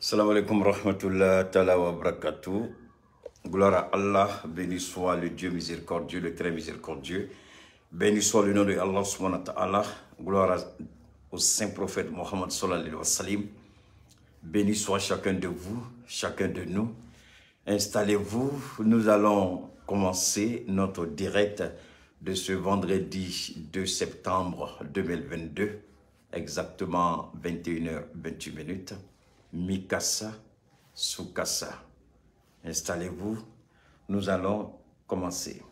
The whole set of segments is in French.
Salam alaikum rahmatullah ta'ala wa barakatuh. Gloire à Allah, béni soit le Dieu miséricordieux, le très miséricordieux. Béni soit le nom de Allah subhanahu wa ta'ala. Gloire au saint prophète Mohammed sallallahu alayhi wa sallam. Béni soit chacun de vous, chacun de nous. Installez-vous, nous allons commencer notre direct de ce vendredi 2 septembre 2022, exactement 21h28. Mikasa Sukasa. Installez-vous, nous allons commencer.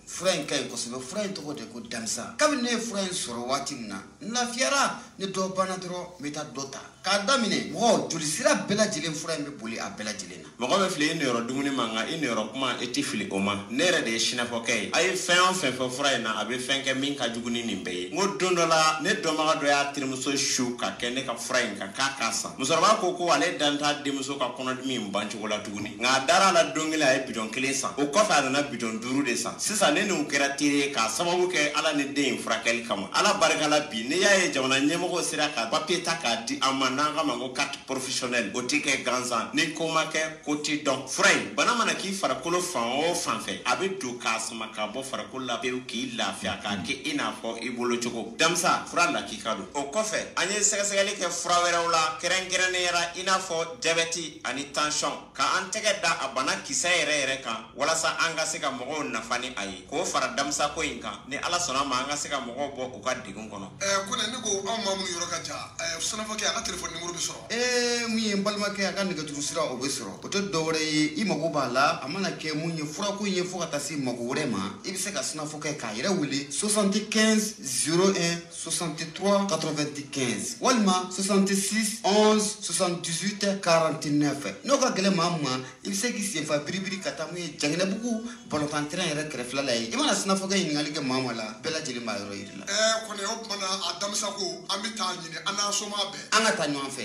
Fura in kai kosɛbɛ fura in tɔgɔ de ko damisa kabini ne ye fura in sɔrɔ waati min na n lafiyara ni dɔ banna dɔrɔn n bɛ taa dɔ ta k'a daminɛ mɔgɔ joli sira bɛɛ lajɛlen fura in bɛ boli a bɛɛ lajɛlen na mɔgɔ bɛ fili i niyɔrɔ dumuni ma nka i niyɔrɔ kuma i tɛ fili o ma ne yɛrɛ de ye sinafɔkɛ ye a ye fɛn o fɛn fɔ fura in na a bɛ fɛn kɛ min ka jugu ni nin bɛɛ ye n ko don dɔ la ne dɔnbaga dɔ y'a terimuso su ka kɛ ne ka fura in kan k'a k'a san musokɔrɔba ko ale dan t'a denmuso ka kɔnɔdimi in ban cogo la tuguni nka a dara a la don kelen a ye bidɔn kelen san o kɔfɛ a nana bidɔn 5 de san sisan ne n'u kɛra teri ka sababu kɛ ala ni den in furakɛli kama ala barika la bi ne y'a ye jamana ɲɛmɔgɔ sera ka papier ta k'a di an ma n'an ka ma ko carte professionnelle o tɛ kɛ gansan ni ko ma kɛ ko tɛ dɔn fura in bana mana k'i farikolo fan o fan fɛ a bɛ don k'a sama ka bɔ farikolo la pewu k'i lafiya k'a kɛ i n'a fɔ i bolo cogo damisa fura lakika don o kɔfɛ an ye sɛgɛsɛgɛli kɛ fura wɛrɛw la kɛrɛnkɛrɛnnenya i n'a fɔ diabète ani tension ka an tɛgɛ da a bana kisɛ yɛrɛ kan walasa an ka se ka mɔgɔw nafa ni a ye k'o fara damisa ko in kan ni ala sɔnna ma an ka se ka mɔgɔw bɔ u ka degun kɔnɔ ko ne ko anw ma mun yɔrɔ ka ja sanafɔkɛ a ka téléphone numéro bɛ sɔrɔ mun ye n balimakɛ a ka nɛgɛjuru sira o bɛ sɔrɔ o tɛ dɔwɛrɛ ye i mago b'a la a mana kɛ mun ye furako ye fo ka taa se mago wɛrɛ ma i bɛ se ka sanafɔkɛ k'a yɛrɛ wele 75 01 63 95 walima 66 11 78 49 n'o ka gɛlɛn maa ma i bɛ se k'i senfa biribiri ka taa mun ye Jaginɛbugu balontan terrain yɛrɛ kɛrɛfɛla la ye i mana sanafɔkɛ ɲininkali kɛ maa la bɛɛ lajɛlen b'a yɔrɔ yiri la kɔni o kumana a damisa ko an bɛ taa ɲini an n'a soma bɛɛ an ka taa ɲɔgɔn fɛ.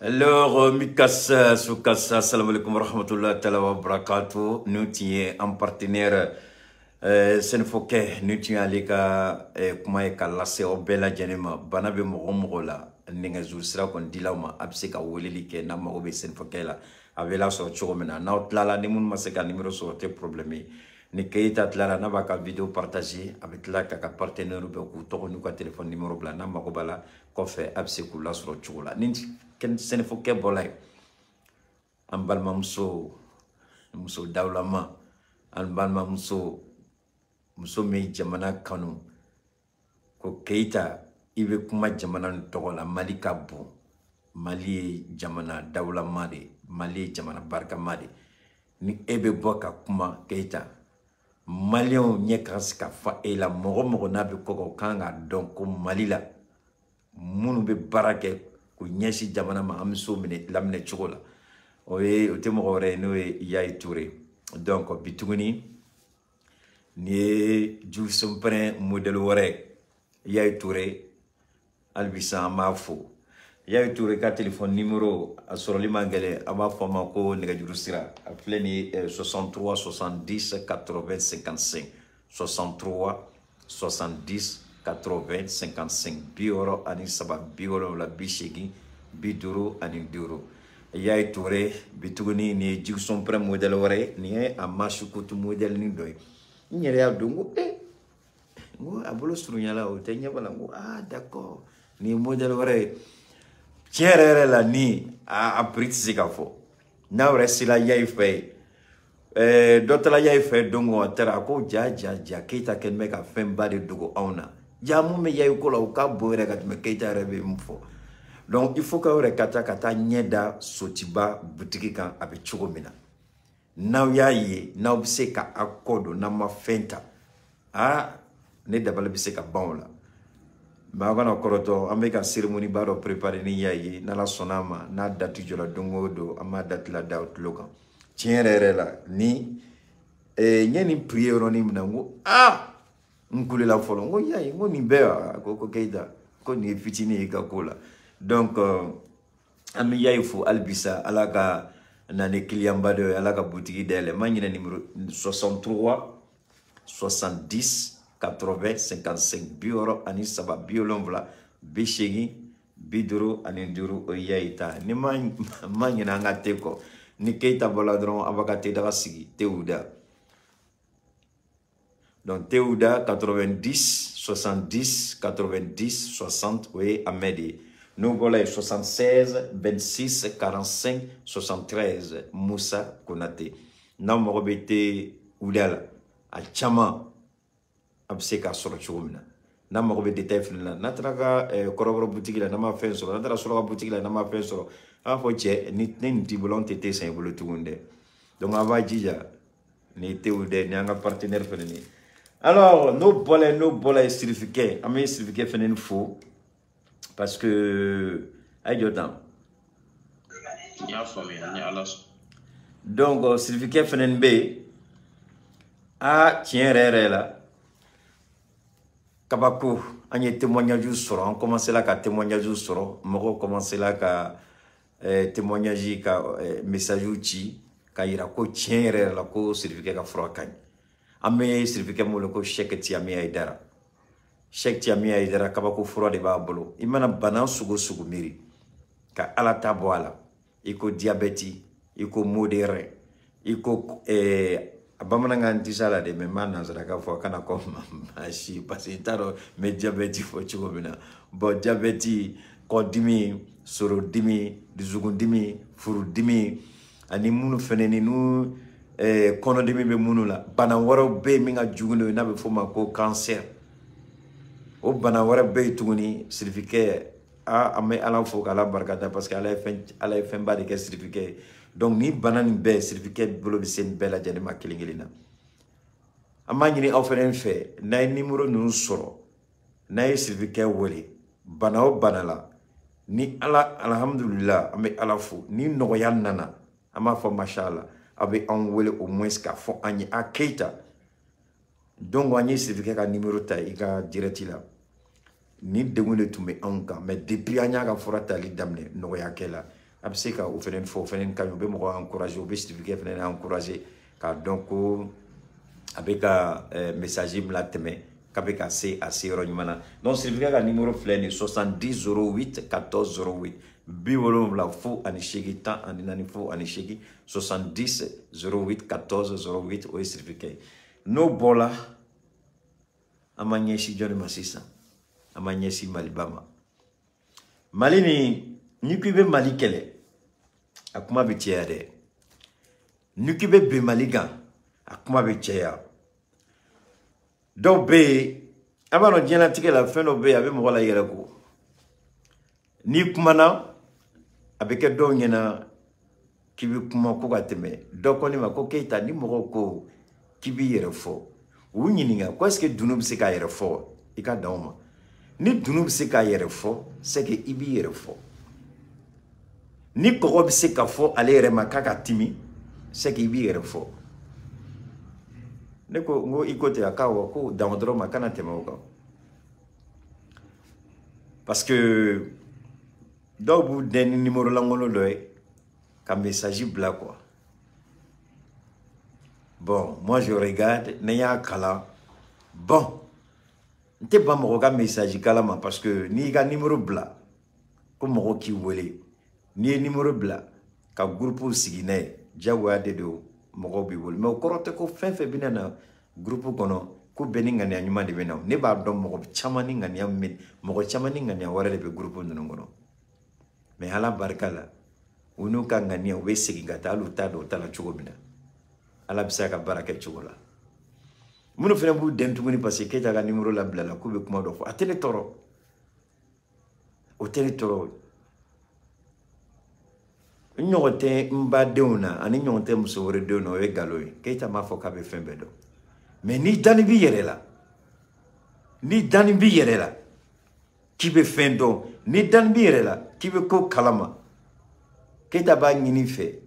Alors, Mikasa Sukasa, salam alaikum rahmatullah ta'ala wa barakatuh. Nous tiens en partenaire Senfoke, nous tiens à l'éka kuma ye ka lase o bɛɛ lajɛlen ma bana bɛ mɔgɔ mɔgɔ la nɛgɛjuru sira kɔni dilaw ma a bɛ se ka weleli kɛ n'a mago bɛ Senfoke la a bɛ lasɔrɔ cogo min na n'aw tilala ni minnu ma se ka numéro sɔrɔ tɛ problème ye ni Keita tilala n'a b'a ka vidéo partager a bɛ tila k'a ka partenaire bɛɛ k'u tɔgɔ n'u ka téléphone numéro bila n'a mago b'a la kɔfɛ a bɛ se k'u lasɔrɔ cogo la ni Senfoke bɔla yen an balimamuso muso dawulama an balimamuso muso min jamana kanu ko Keita i bɛ kuma jamana nin tɔgɔ la Mali ka bon Mali ye jamana dawulama de Mali ye jamana barikama de ni e bɛ bɔ ka kuma Keita Malienw ɲɛ ka se ka fa e la mɔgɔ mɔgɔ n'a bɛ kɔkɔ kan ka dɔn ko Mali la minnu bɛ baara kɛ k'u ɲɛsin jamana ma an bɛ so minɛ laminɛ cogo la o tɛ mɔgɔ wɛrɛ ye n'o ye Yayi Ture donc bi tuguni ni ye Jusufɛrɛn modèle wɛrɛ Yayi Ture hali bi sa an b'a fo Yayi Ture ka téléphone numéro a sɔrɔli man gɛlɛn a b'a fɔ a ma ko nɛgɛjuru sira a filɛ ni 63 70 80 55 63 70 80 55 60 ani 3 70 80 55 Yayi Ture bi tuguni ni ye Jusufɛrɛn modèle wɛrɛ ni ye a Mashukutu modèle ni dɔ ye n yɛrɛ y'a dɔn ko n ko a bolo surunyala o tɛ ɲɛ b'a la n ko d'accord ni ye modèle wɛrɛ ye tiɲɛ yɛrɛ yɛrɛ la ni a prix tɛ se ka fɔ n'a yɛrɛ sera Yayi fɛ yen dɔ taara Yayi fɛ don o a taara a ko ja Keita kɛlen bɛ ka fɛnba de dogo anw na ja mun bɛ Yayi ko la o ka bon yɛrɛ ka tɛmɛ Keita yɛrɛ bɛ mun fɔ donc il faut que yɛrɛ ka taa ɲɛ da sotiba butigi kan a bɛ cogo min na n'aw y'a ye n'aw bɛ se ka a kɔ don n'aw ma fɛn ta ne dabali bɛ se ka ban o la mais aw kana kɔrɔtɔ an bɛ ka cérémonie ba dɔ préparer ni Yayi ye n'Ala sɔnna a ma n'a date jɔra don o don an b'a date la da o tulo kan tiɲɛ yɛrɛ yɛrɛ la ni ɲɛ nin prier yɔrɔnin min na n ko nkule la folo ngo yayi ngo ni bea ko Keita ko ni fitini ka kola donc ami yayi fu albisa alaka nane client bado alaka boutique dele manyina numéro 63 70 80 55 bioro ani saba biolonvla bishegi biduru ani duru oyayita ni manyina ngate ko ni Keita bola dron abaka te daga sigi Teuda. Donc Teuda 90 70 90 60 oui Amedi. Nous voilà 76 26 45 73 Moussa Konate. Nam robete Oudala a chama abseka soro chumna. Nam robete tefna natraga korobro boutique la nama fensoro natra soro boutique la nama fensoro. A foche ni ti bolonté té saint bolo tuunde. Donc ava jija ni Teuda ni anga partenaire feneni. Alors, nos bolets certifiés, mes certifiés fait une faux parce que aïe donc certificat fait une B a tient là kabako anye témoignage sur on commence là ka témoignage sur moko commence là ka témoignage ka message outil ka ira ko tient là ko certificat ka fro kan ame certificat mo ko chèque ti ami aidara chèque ti ami aidara kabako fro de ba bolo imana banan sugo miri ka ala taboala iko diabète iko modéré iko abamana nganti sala de me manazara ka fo kana ko mashi parce que taro me diabète fo chugo bina bo diabète ko dimi soro dimi dizugun dimi furu dimi ani munu feneni nu kono dimi be munu la bana waro be minga juguno na be foma ko cancer o bana waro be tuguni certificat a ame ala fo kala barkata parce que ala fait ba de certificat donc ni banani be certificat bolo bi sen bela jani ma kilingelina amani ni offeren fe na numéro nu soro na certificat wole bana o banala ni ala alhamdulillah ame ala fo ni noyan nana ama fo machallah avec un wele au moins qu'à fond ani à Keita donc on y certificat ka numéro ta ika direct là ni demone tout mais en cas mais depuis anya ka forata li damne no ya kela abseka o fenen fo fenen ka be mo encourager o be certificat fenen encourager ka donc avec un messager mlateme kabeka c assez ronyumana donc certificat ka numéro fleni 70 08 14 08 biwolom la fo ani shegi tan ani nani fo ani shegi 70 08 14 08 o certificat no bola amanyeshi joni masisa amanyeshi malibama malini nikibe malikele akuma be tiade nikibe be maliga akuma be tia do be abano jena tikela feno be abe mo wala yere ko ni kumana abeke do nyena kibi kuma ko gateme do ko ni mako Keita ni mo ko kibi yere fo wunyininga ko est-ce que dunub se ka yere fo ika dauma ni dunub se ka yere fo c'est que ibi yere fo ni ko se ka fo ale yere makaka timi c'est que ibi yere fo ne ko ngo ikote akawa ko dandro makana temoka parce que donc vous donnez numéro langolo loé comme message bla quoi bon moi je regarde n'aya kala bon n'était pas mon regard message kalama parce que ni ga numéro bla comme mo ki wele ni numéro bla ka groupe sigine jawa de do mo bi wol mais korote ko fe binana groupe kono ko beninga ni anyuma de benaw ne ba dom mo chamani ngani am mo chamani ngani wara de groupe ngono mais ala barkala unu kangani o wesigi ngata alu tado tala chugobina ala bisaka baraka chugola munu fena bu dentuguni parce que Keita ga numéro la blala ko be kuma do fo atele toro o tele toro nyote mba deuna ani nyote musore deuna o egaloy Keita ma fo ka be fembe do mais ni dani bi yere la qui be fendo ni dan bi yere la qui be ko kalama Keita ba ngini fe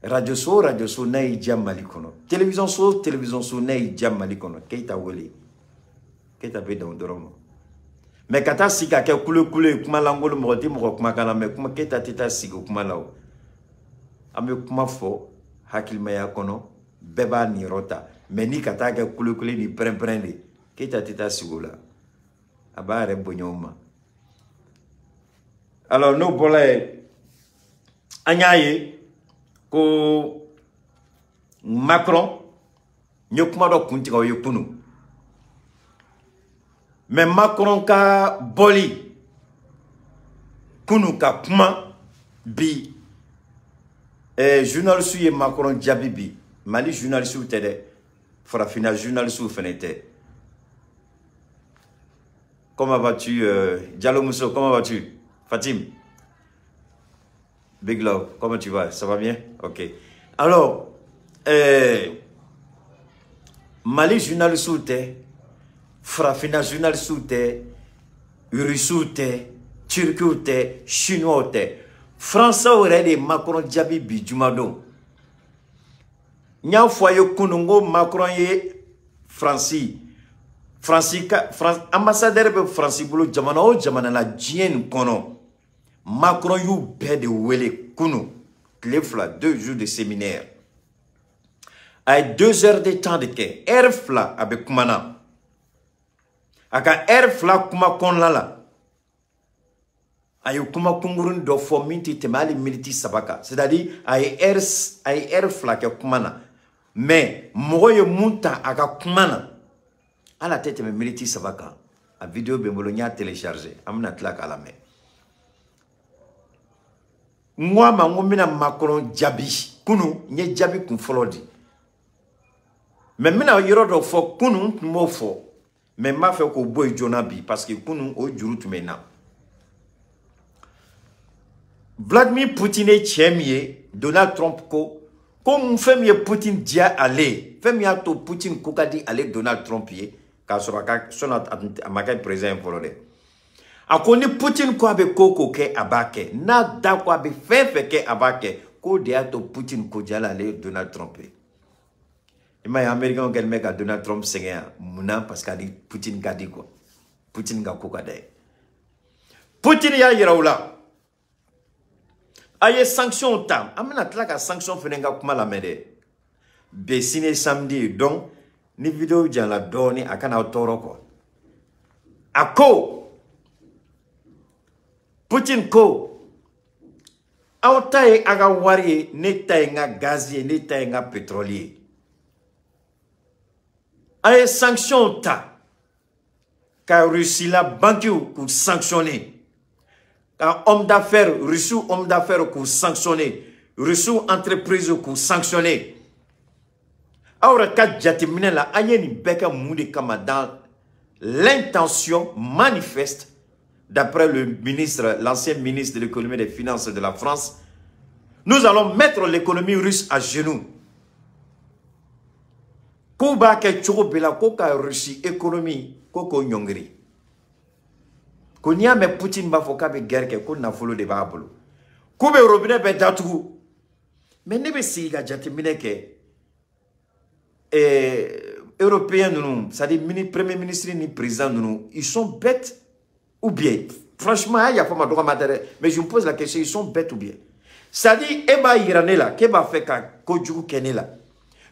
radio so nay jamali kono télévision so nay jamali kono Keita woli Keita be dans doromo. Mais kata sika ke kule kuma langolo moti mo kuma kana me kuma Keita tita sigo kuma lawo. Ame kuma fo hakilmaya kono beba ni rota. Mais ni kata ke kule ni prendre Keita tita sigo la. Aba re bonyoma. Alors nous bolé anyaye ko Macron nyokuma do kunti ko yopunu. Mais Macron ka boli kunu ka kuma bi journaliste ye Macron jabibi Mali journaliste tede farafina journaliste fenete. Comment vas-tu Diallo Mousso, comment vas-tu Fatim? Big Love, comment tu vas? Ça va bien? Ok. Alors, Mali journaliste, Frafina journaliste, Russe, Turquie, Chinois, Français aurait des Macron Djabi Bidjumado. Nya foyo kunungo Macron ye Francis. Ambassadeur be Francis bulu jamana o jamana la jien kono. Macron yu bede wele kunu. Klefla 2 jours de séminaire. Ay 2 heures de temps de ke. Erfla avec kumana. Aka erfla kuma kon lala. Ayo kuma kungurun do fo minti temali militi sabaka. C'est-à-dire ay erfla ke kumana. Mais moye munta aka kumana. À la tête me militi sabaka. A vidéo bembolonia téléchargé. Amna tlak à la main. Moi ma ngomina Macron jabi. Kunu nye jabi kun folodi. Mais mina yoro do fo kunu mo fo. Mais ma fait ko boy jonabi parce que kunu o juru tumena. Vladimir Poutine chemie Donald Trump ko comme fait Poutine dia aller. Fait to Poutine ko kadi aller Donald Trump ye ka soraka sonat amaka président polonais. Akoni Poutine ko abe koko ke abake na da ko abe fe ke abake ko dia to Poutine ko dia aller Donald Trump. Il m'a américain quel mec à Donald Trump seigneur muna parce que Poutine gadi quoi. Poutine ga ko kade. Poutine ya yiraula. Aye sanction tam. Amena tlaka sanction fenenga kuma la mede. Besine samedi donc ni vidéo jan la doni akana otoro ko. Ako Poutine ko autaye aga wari ne taye nga gazier ne taye nga pétrolier. Aye sanction ta ka Russie la banque pour sanctionner. Un homme d'affaires, reçu homme d'affaires pour sanctionner, reçu entreprise pour sanctionner. Alors, quand j'atimine la ayeni beka moudi kama dans l'intention manifeste, d'après le ministre, l'ancien ministre de l'économie et des finances de la France, nous allons mettre l'économie russe à genoux. Kuba ke choko bela koka Russie économie koko nyongri. Konya me Poutine ba foka be guerre ke ko na folo de babolo. Kube robinet be datu. Mais ne be siga jatimine ke européens nous, ça dit premier ministre ni président nous, ils sont bêtes ou bien. Franchement, il y a pas ma matériel, mais je me pose la question, ils sont bêtes ou bien. Ça dit eba iranela, ke ba fait ka kojugu kenela.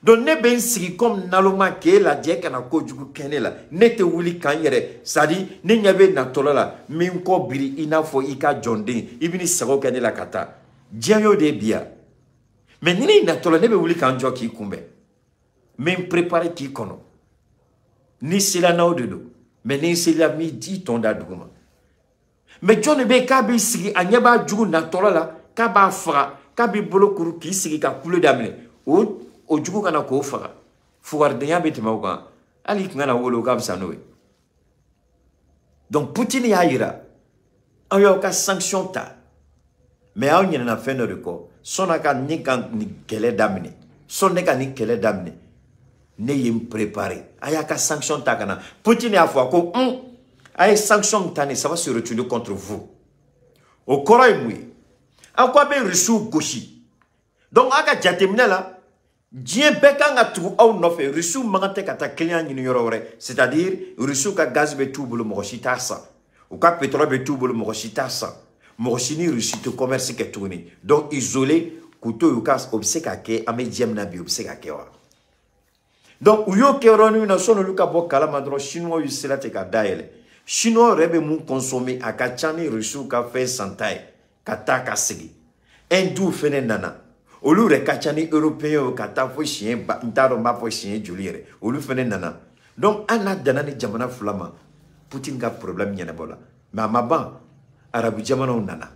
Donc ne ben sigi comme naloma ke la die kana kojugu kenela ne te wuli kan yere sadi ne nyabe na tolola min ko biri ina fo ika jonde ibini sago kenela kata diayo de bia mais ni na tolola ne be wuli kan jo ki kumbe men préparer ki kono ni sila na odedo mais ni sila mi di tonda duguma mais John be ka be sigi anyaba jugu na tolola ka ba fra ka bi bolokuru ki sigi ka kule damne o Ojugu kana ko faga fuwardenya betema ko ali ngana wolo ka bisanowe. Donc Poutine ya ira ayo ka sanction ta mais aw nyina na feno de ko sona ka ni kan ni kele damne sonne ka ni kele damne ne yim préparer aya ka sanction ta kana Poutine ya fo ko ay sanction ta ne ça va se retourner contre vous au koray mui akwa be reçu goshi donc aka jatemina la Dien bekanga tu au nofe Russie mangante kata client ni yorore, c'est-à-dire Russie ka gaz be tout bolo mochita sa ou ka pétrole be tout bolo mochita sa mochini Russie to commerce ke tourner donc isolé couteau ou kas obseka ke ame diem na bi obseka ke wa donc uyo ke ronu na sono luka bo kala madro chinois yu selate ka daele chinois rebe mu consommer akachani Russie ka fait santai kata ka sigi endu fene nana olu rekachani européen kata fo chien ba ntaro ma fo chien julire olu fene nana donc ana dana ni jamana fulama Poutine ga problème nyane bola mais amaba arabu jamana nana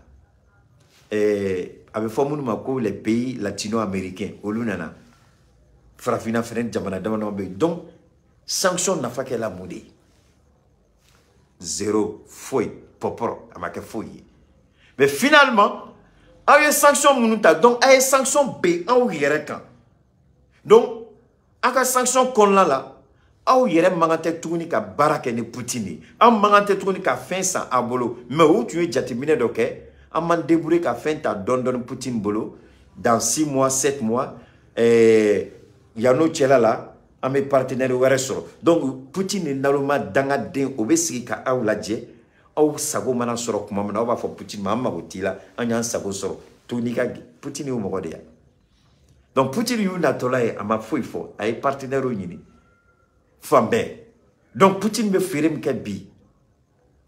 avec formule mako les pays latino-américains olu nana frafina fene jamana damana be donc sanction na fa la moudi zéro foi poporo amake foi mais finalement aye sanction munuta donc aye sanction B en yere kan donc aka sanction kon la aw yere mangate tuguni ka barake ni Poutine am mangate tuguni ka fin sa abolo mais où tu es jatimine doke am man débrouiller ka fin ta don Poutine bolo dans 6 mois 7 mois yano tchela la am partenaire were soro donc Poutine naluma danga den obesiki ka aw ladje aw sago mana soro kuma mana ba fo Poutine mama gotila anya sago soro tunika Poutine u mogode ya donc Poutine yu natolae ama foi fo ay partenaire nyini fambe donc Poutine me firem ke bi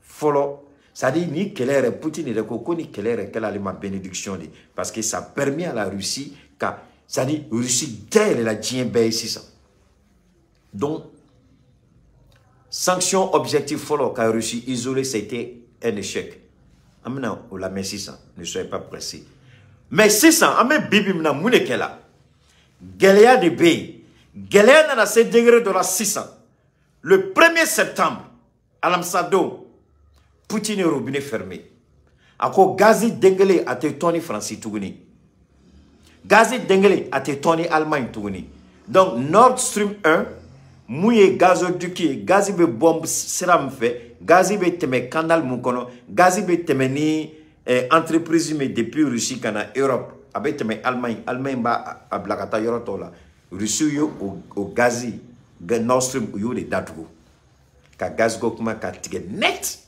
folo ça dit ni kelere Poutine de ko ni kelere kala ma bénédiction di parce que ça permet à la Russie ka ça dit Russie dès la djembe ici ça donc sanction objectif folo ka Russie isolé c'était un échec amna ou la merci ça ne soyez pas pressés mais 600 ame bibim na munekela Galéa de B Galéa na 7 degrés de la 600 le 1er septembre alamsado Poutine robinet fermé ako gazi dengele ate toni France tuguni gazi dengele ate toni Allemagne tuguni donc Nord Stream 1 mouye gazoduki gazi be bombe siram fait gazi be teme canal mukono gazi be teme ni entreprise mais depuis Russie kana Europe avec teme Allemagne ba ablakata yorotola Russie yo au gazi Nord Stream yo de datugo ka gaz go kuma ka tige net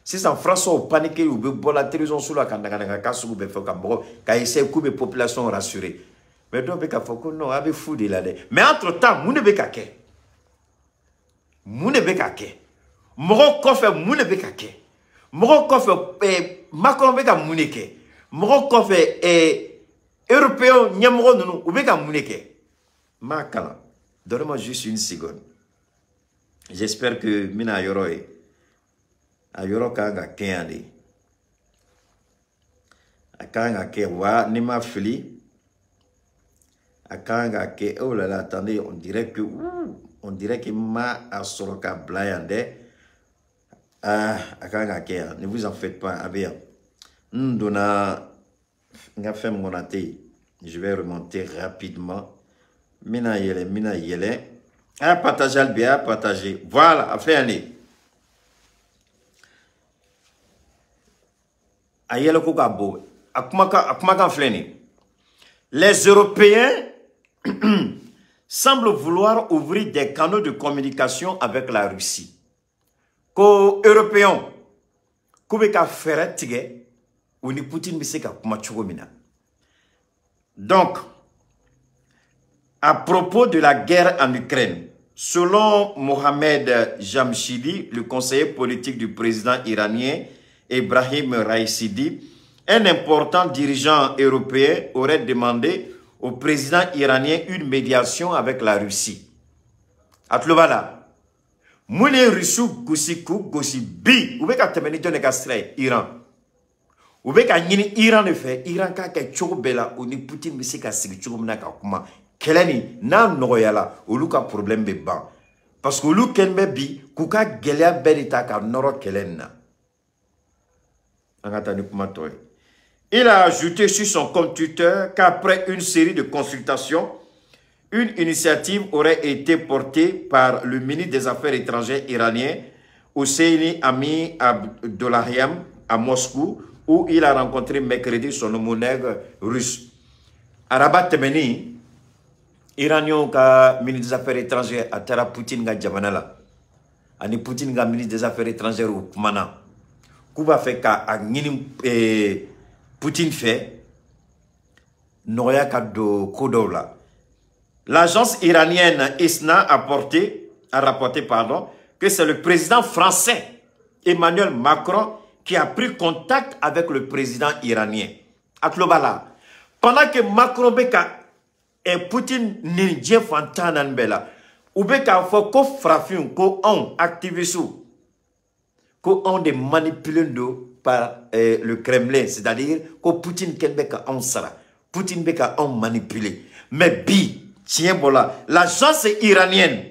si en France au paniqué ou be la télévision sur la kandanga ka sugu be foka mo ka essayer couper population rassurée mais donc be ka foko non avec fou de la mais entre temps mune be ka ke mune be ka ke mo ko fe mune be ka ke mo ko fe Macron be ka mune ke mo ko fe européen nyamro nunu ou be ka mune ke makala donne-moi juste une seconde j'espère que mina yoroe ayoro kanga keande akanga ke wa ni ma fili akanga ke oh là là attendez on dirait que ma asoroka blayande akanga ke ne vous en faites pas abia ndona nga fem monate je vais remonter rapidement mina yele à partager le bien partager voilà à faire année ayelo ko gabo akumaka fleni les Européens semblent vouloir ouvrir des canaux de communication avec la Russie ko européen ko be ka fere tige oni Poutine bi se ka kuma chogomina donc à propos de la guerre en Ukraine, selon Mohamed Jamshidi, le conseiller politique du président iranien Ebrahim Raïsidi, un important dirigeant européen aurait demandé au président iranien une médiation avec la Russie. Atlovala, Moune Russie Goussikou Gossi Bi, ou beka temeni de nekastre Iran. Ou beka nyini Iran ne fait, Iran ka ke chokobela, ou ni Poutine bisi ka sigi chokomina ka kuma. Keleni na noyala oluka problème be ban parce que lu kenbe bi kuka gelia berita ka noro kelenna angatani kuma toy. Il a ajouté sur son compte Twitter qu'après une série de consultations, une initiative aurait été portée par le ministre des Affaires étrangères iranien Hosseini Ami Abdollahian à Moscou où il a rencontré mercredi son homologue russe. Arabat Temeni Iranien ka ministre des Affaires étrangères a tara Poutine ga jamana la. Ani Poutine ga ministre des Affaires étrangères ou kumana. Kuba fait ka a ngini Poutine fait noya ka do kodo la. L'agence iranienne ISNA a rapporté que c'est le président français Emmanuel Macron qui a pris contact avec le président iranien. Aklobala. Pendant que Macron beka et Poutine n'idje fantanan bela. Ou beka fo ko frafin ko on activiste ko on de manipulé par le Kremlin, c'est-à-dire que Poutine ken beka on sara. Poutine beka on manipulé. Mais bi tiens voilà, l'agence iranienne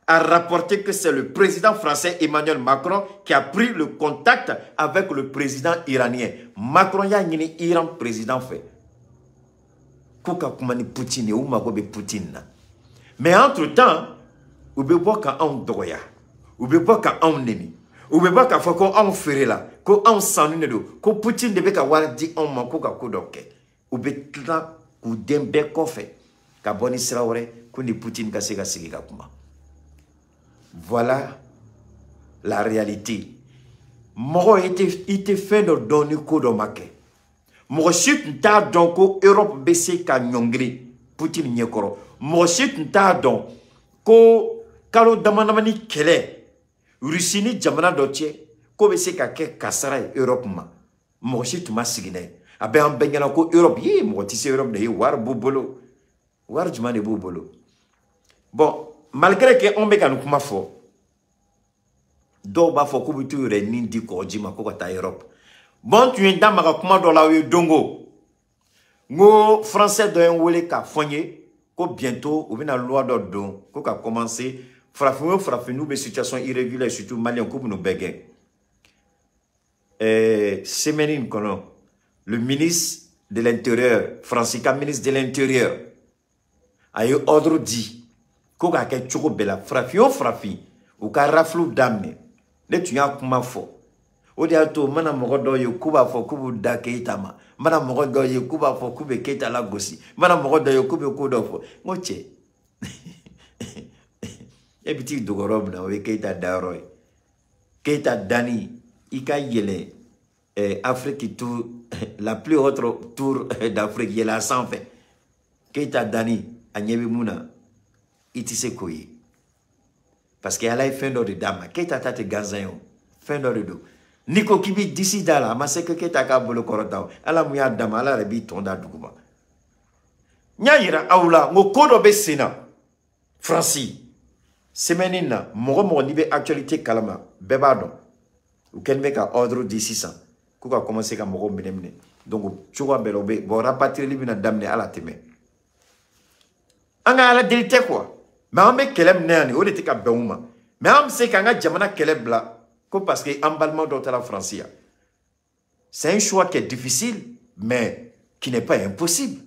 a rapporté que c'est le président français Emmanuel Macron qui a pris le contact avec le président iranien. Macron y a une Iran président fait. Koka kumani Poutine ou magobe Poutine. Mais entre-temps, ou be boka on doya, ou be boka on neni, ou be boka foko on feré là, ko on sanune do, ko Poutine de beka wardi on makoka kodoke, ou be tla ou dembe kofe. Kaboni Sraore, Kundi Poutine Kasega Sigikakuma. Voilà la réalité. Moro était fait de donner Kodomake. Moro chute nta donko Europe BC ka nyongri Poutine nyekoro. Moro chute nta don ko kalo damanamani kele. Rusini jamana doche ko BC ka ke kasara Europe ma. Moro chute ma sigine. Abe ambengana ko Europe yi moro tisse Europe de war bobolo. Bon, malgré que on beka nous fort, do ba fo kubutu re nindi ko jima ko ta Europe. Bon tu es dans ma kuma do la dongo. Ngo français do en wole ka fonye ko bientôt ou bien loi d'ordon ko ka commencer frappez-nous be situation irrégulière surtout malien ko nous begin. Semenin kono le ministre de l'Intérieur, français ministre de l'Intérieur a eu ordre dit qu'on a quelque chose bela fraffi ou ka raflou damne ne tu as kuma fo o dia to mana mogodo yo kuba fo kubu da keitama mana mogodo yo kuba fo kube keita la gosi mana mogodo yo kube kodo fo ngoche e biti dogorob na we keita daroy keita dani ika yele Afrique tout la plus haute tour d'Afrique yela sans fait keita dani Agnebi Mouna, itise koye. Parce qu'elle a fait de dame. Qu'est-ce que tu gazayon? Fin de do. Niko kibi d'ici dala, ma c'est que qu'est-ce que bolo korotao. Ala mouya dama, ala rebi tonda doukuma. Nyayira aoula, ngo kodo be sena. Franci. Semenina, moro nibe actualité kalama. Bebado. Ou ken beka ordre d'ici ça. Kouka commencer ka moro menemne. Donc, tu vois belobe, bon rapatrier libina damne ala teme. Anga la delite quoi. Mais on met kelem néani, on était qu'à Beouma. Mais on sait qu'anga jamana keleb là, parce que emballement d'autre la France. C'est un choix qui est difficile, mais qui n'est pas impossible.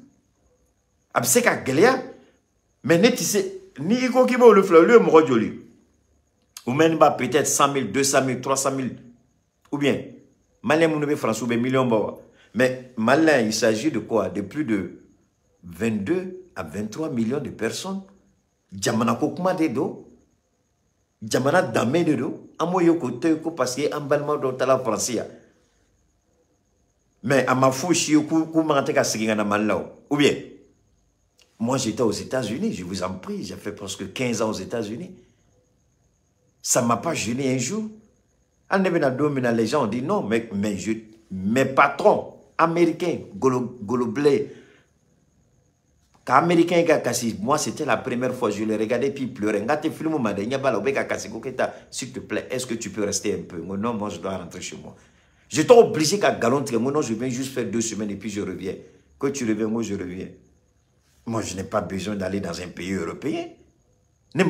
Absé qu'à Gélia, mais net ici, ni iko qui va le fleur, le moro joli. Ou même peut-être 100 000, 200 000, 300 000. Ou bien, malin mounoué France ou bien millions bawa. Mais malin, il s'agit de quoi? De plus de 22 à 23 millions de personnes. Jamana kokuma de do. Jamana dame de do. Amoyo kote ko parce que emballement do tala français. Mais à ma fouche kou mangate ka sigina malao. Ou bien moi j'étais aux États-Unis, je vous en prie, j'ai fait presque 15 ans aux États-Unis. Ça m'a pas gêné un jour. Les gens ont dit non, mais mes patrons américains, Goloblé, Américain moi c'était la première fois je les regardais puis pleurer. S'il te plaît, est-ce que tu peux rester un peu? Non, moi je dois rentrer chez moi. J'étais obligé qu'à galanter. Moi non, je viens juste faire 2 semaines et puis je reviens. Quand tu reviens, moi je reviens. Moi je n'ai pas besoin d'aller dans un pays européen. Je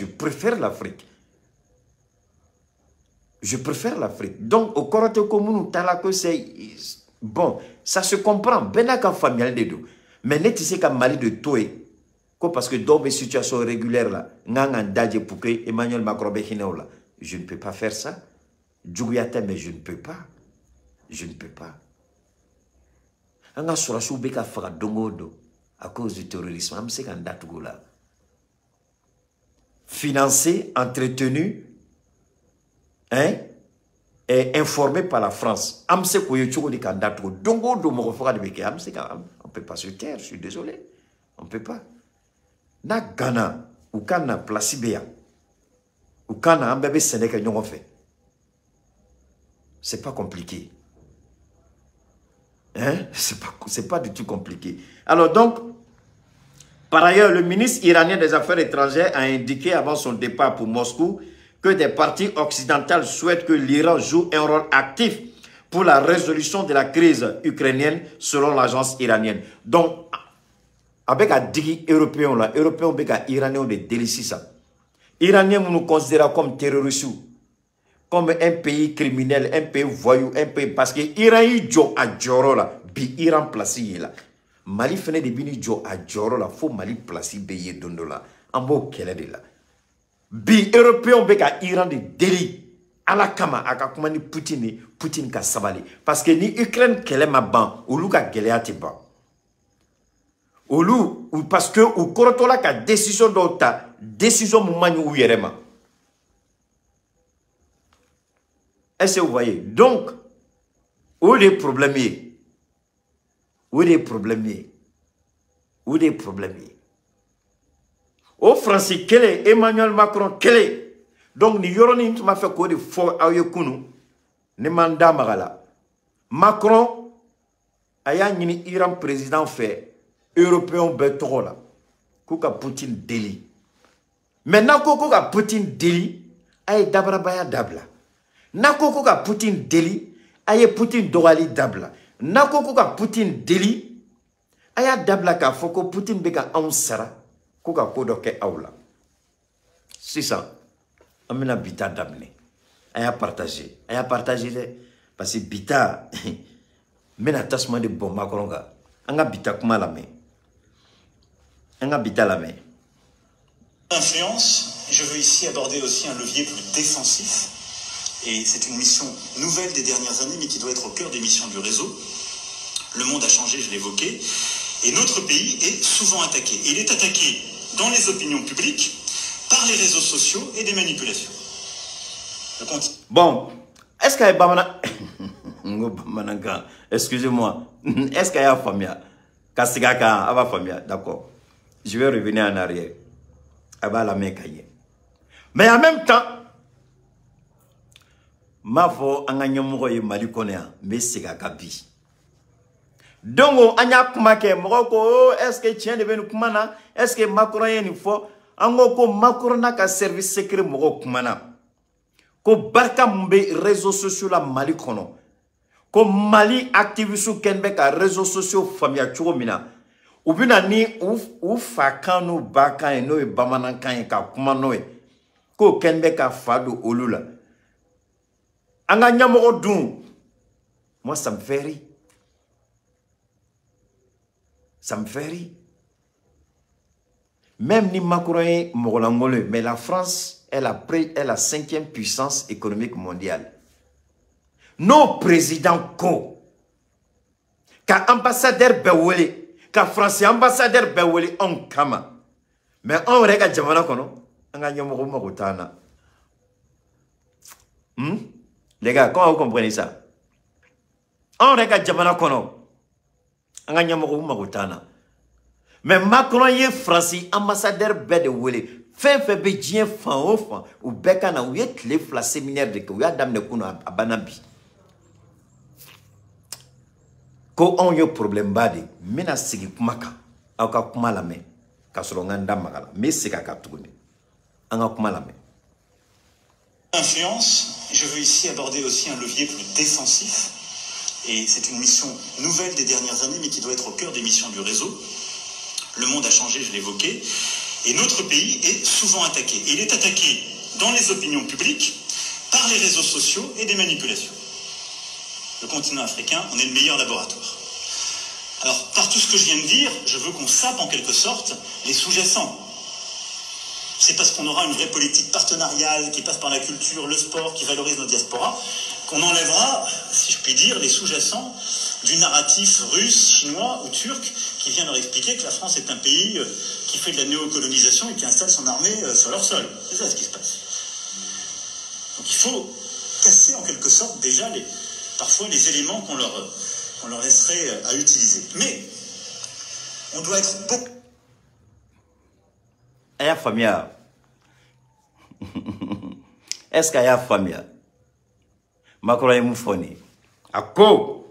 préfère l'Afrique. Je préfère l'Afrique. Donc au Korote Komunu Talako c'est bon, ça se comprend. Benaka familial de do. Mais net ici comme Mali de Toé. Parce que dans mes situations régulières là, Emmanuel Macron là, je ne peux pas faire ça. Djouguyate, mais je ne peux pas. Je ne peux pas. On a sur la soubeka fera dongodo à cause du terrorisme. On sait qu'en date là. Financé, entretenu, hein, et informé par la France. On sait qu'on est dit qu'en date dongodo me refera de béquet. On sait qu'on peut pas se taire. Je suis désolé. On peut pas. Na Ghana ou Kana Placibéa ou Kana un bébé Sénégal nous fait. C'est pas compliqué. Hein? C'est pas du tout compliqué. Alors donc, par ailleurs, le ministre iranien des Affaires étrangères a indiqué avant son départ pour Moscou que des parties occidentales souhaitent que l'Iran joue un rôle actif pour la résolution de la crise ukrainienne selon l'agence iranienne. Donc, avec un digi européen là, européen avec iranien de délicie ça. Iranien nous considère comme terroriste, comme un pays criminel, un pays voyou, un pays parce que Iran y jo a joro là, bi Iran placé là. Mali fene de bini jo a joro là, faut Mali placé beye dondo là. Ambo kele de là. Bi européen avec Iran de délit. Ala kama aka kuma ni Poutine ka sabali parce que ni Ukraine kele ma ban, ou luka gelea te ban. Ou parce que ou korotola ka décision d'ota décision moumani ou yerema. Est-ce que vous voyez? Donc, où des problèmes? Où des problèmes? Où des problèmes? Au Français, quel est Emmanuel Macron? Quel est? Donc, ni yoroni tu m'as fait quoi de fort à yekunu? Ne manda magala. Macron aya ni Iran président fait. Européen betola kuka Poutine délit. Maintenant kuka Poutine délit ay dabra baya dabla. Nako kuka Poutine délit ay Poutine dorali dabla. Nako kuka Poutine délit aya dabla ka foko Poutine beka ansara kuka kodoke aula. C'est ça. Amena bita damne. Aya partager parce que bita mena tasma de bon Macronga. Anga bita kuma la main. Influence, je veux ici aborder aussi un levier plus défensif. Et c'est une mission nouvelle des dernières années, mais qui doit être au cœur des missions du réseau. Le monde a changé, je l'évoquais. Et notre pays est souvent attaqué. Et il est attaqué dans les opinions publiques, par les réseaux sociaux et des manipulations. Je continue. Bon, est-ce qu'il y a excusez-moi. Est-ce qu'il y a famille? Kassigaka, ava famille, d'accord. Je vais revenir en arrière. Aba la main cahier. Mais en même temps, ma fo anga mogoye mali konea, mais c'est gabi. Donc, anya kumake, moko, est-ce que tient de venu kumana? Est-ce que Macron y fo? Angoko Macron n'a qu'un service secret moko kumana. Ko barka mbe réseaux sociaux la mali kono. Ko Mali activiste kenbe ka réseaux sociaux famille chogomina. Ou bina ni ou fakano baka no e bamanankan ka kuma no e ko kenbe ka fado olula. Anga nyamoko dun. Moi ça me fait rire. Ça me fait rire. Même ni Macron est mogolangole, mais la France est la 5e puissance économique mondiale. Nos présidents ko ka ambassadeur bewele ka français ambassadeur bewele on kama mais on rega jamana kono anga nyomo magotana les gars comment vous comprenez ça on rega jamana kono anga nyomo magotana mais Macron est français ambassadeur bewele fin be dien fan o fan ou bekana ou yet les fla séminaire de ko ya dam ne kuno abanabi. Ko on yo problème badi mena sigi kumaka aka kuma la me ka soro nganda magala me sika ka tuguni anga kuma la me. Influence, je veux ici aborder aussi un levier plus défensif. Et c'est une mission nouvelle des dernières années, mais qui doit être au cœur des missions du réseau. Le monde a changé, je l'évoquais. Et notre pays est souvent attaqué. Et il est attaqué dans les opinions publiques, par les réseaux sociaux et des manipulations. Le continent africain, on est le meilleur laboratoire. Alors, par tout ce que je viens de dire, je veux qu'on sape en quelque sorte les sous-jacents. C'est parce qu'on aura une vraie politique partenariale qui passe par la culture, le sport, qui valorise nos diasporas, qu'on enlèvera, si je puis dire, les sous-jacents, du narratif russe, chinois ou turc qui vient leur expliquer que la France est un pays qui fait de la néocolonisation et qui installe son armée sur leur sol. C'est ça ce qui se passe. Donc il faut casser en quelque sorte déjà parfois les éléments qu'on leur laisserait à utiliser. Mais on doit être beaucoup... Aya famille. Est-ce qu'il y a famille? Macron est moufoni. À quoi?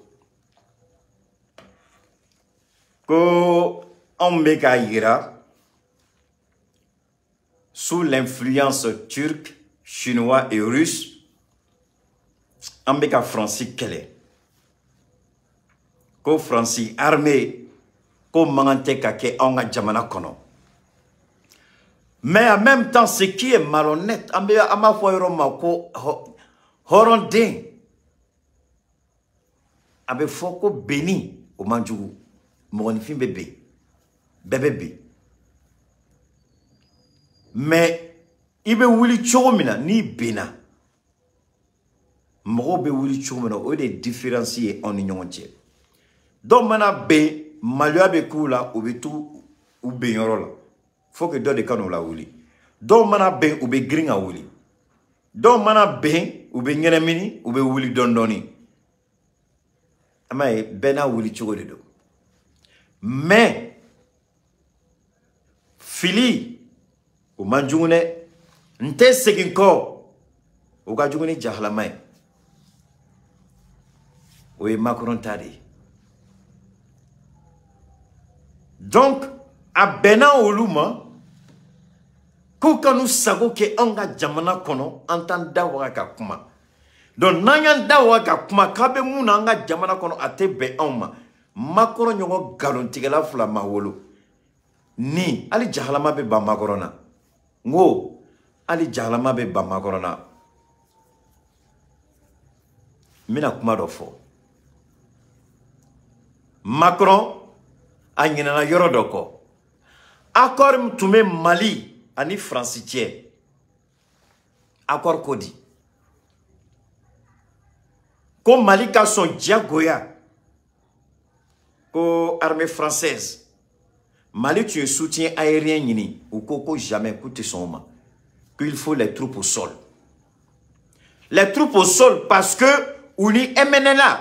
Qu'on ira sous l'influence turque, chinois et russe, on béka français quel est? Ko français armé, ko mangante kake on a jamana kono. Mais en même temps, ce qui est malhonnête, on béka ama foiroma ko horondin, abe foko béni au manjougou. Mon film bébé. Mais il be wuli chomina ni bena. Moro be wuli chomina o de différencier en union tiers. Donc mana be malua be kula ou be tout ou be yorola. Faut que deux de kanu la wuli. Donc mana be ou be gringa wuli. Donc mana be ou be ngenemini ou be wuli dondoni. Ama bena wuli chogo de do. Mais, fili, ou manjoune, n'te segin ko, ou gajoune jahlamay. Ou Macron tadi. Donc, a bena oluma, kouka nous sago ke anga jamana kono, entanda waka kuma. Donc, nanyan da waka kuma, kabe mouna anga jamana kono ate be anma. Makoro nyongo galontigela fula mawolo ni ali jahalama be ba makorona ngo ali jahalama be ba makorona mina kuma do fo Macron anyina na yoro doko accord mtume Mali ani francitie accord kodi ko Mali ka son diagoya ko armée française Mali tu soutien aérien ni ou koko jamais coûte son main qu'il faut les troupes au sol parce que on est MNLA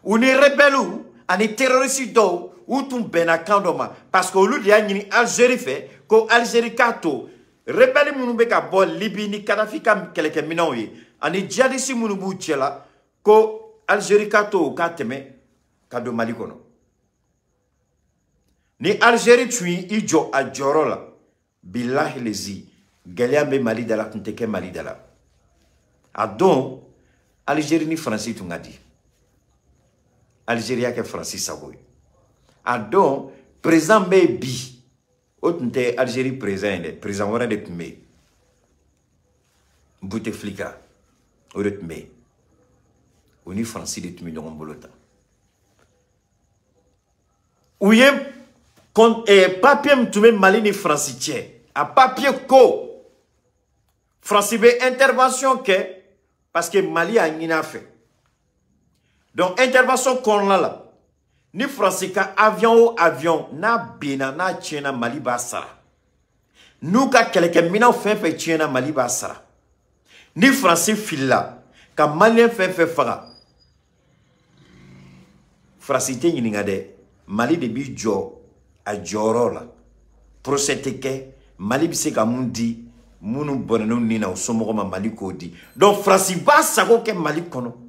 on est rebelle on est terroriste do ou tout benakandoma parce que lu dia ni Algérie fait ko Algérie kato rebelle munu be ka bol Libye ni Kadhafi kam keleke minoyi ani djihadiste munu bu tchela ko Algérie kato ka teme kado Mali kono. Ni Algérie tui ijo a jorola billahi lezi galiambe Mali dala kunteke Mali dala adon Algérie ni Français tungadi Algérie ke Français saboy adon président bi otunte Algérie président wara de tme Bouteflika oretme oni Français de tme ndon bolota ouye papier mtume Mali ni francitien a papier ko France be intervention que parce que Mali a nina fait donc intervention kon la ni France ka avion na bina na tiena Mali basara nous ka quelqu'un mina fait tiena Mali basara ni France filla ka Mali fait fara France te ni ngade Mali de bi jo a jorola procédé que Mali bise ka mundi munu bonano nina usomo ma Mali kodi donc France ba sago ke Mali kono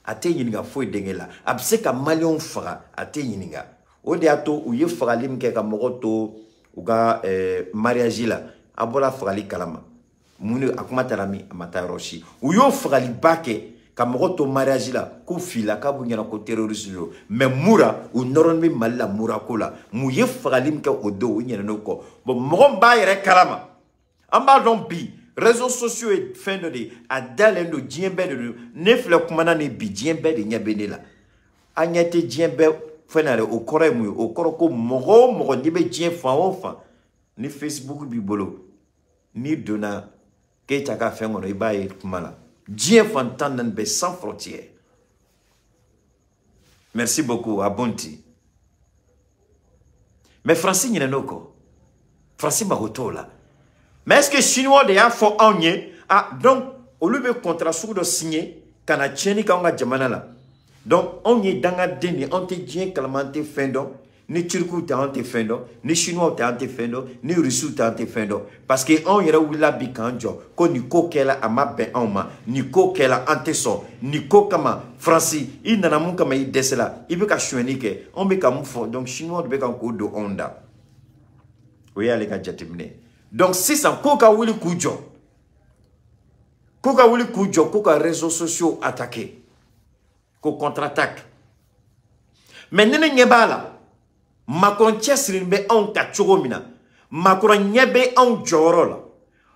ate yininga foi dengela abse ka Malion fara ate yininga o de ato u ye fara limke ka mogoto uga mariage la abola fara li kalama munu akuma tarami amata roshi u yo fara li bake ka mogoto mariage la ku fila ka bunyana ko terroriste yo mais mura u noron mi malla mura kola mu ye fara limke odo u nyana noko bo mogon ba yere kalama amba don bi réseaux sociaux et fin de a dalendo djembe de nefle kumana ne bi djembe de nyabene la anyate djembe fenale o kore mu o koro ko mogo nibe djem fa ofa ni Facebook bi bolo ni dona ke taka fengo no ibaye kumala djem fantan nan be sans frontières Merci beaucoup, Abonti. Mais Francis n'y a pas. Francis Maroto là. Mais est-ce que Chinois de y'a fait un yé? Ah, donc, au lieu de contrat sur de signer, quand a tcheni quand on a jamana là. Donc, on y est dans la deni, on te dit calamanté fendo, ni Turcou te ante fendo, ni Chinois te ante fendo, ni Russou te ante fendo. Parce que on y a où la bikanjo, ko ni ko kela ama ben ma, ni ko kela ante so, ni ko kama Francis, il n'a pas kama il desela, il veut qu'à chouenike, on veut qu'à moufo, donc Chinois de bekan ko do onda. Oui, allez qu'à jatimne. Donc, si ça, koka wili kujo. Koka wili kujo, koka réseaux sociaux attaqués. Ko contre-attaque. Mais nene nyeba la. Makron chesrin be on ka chogomina. Makron nyebe on joro la.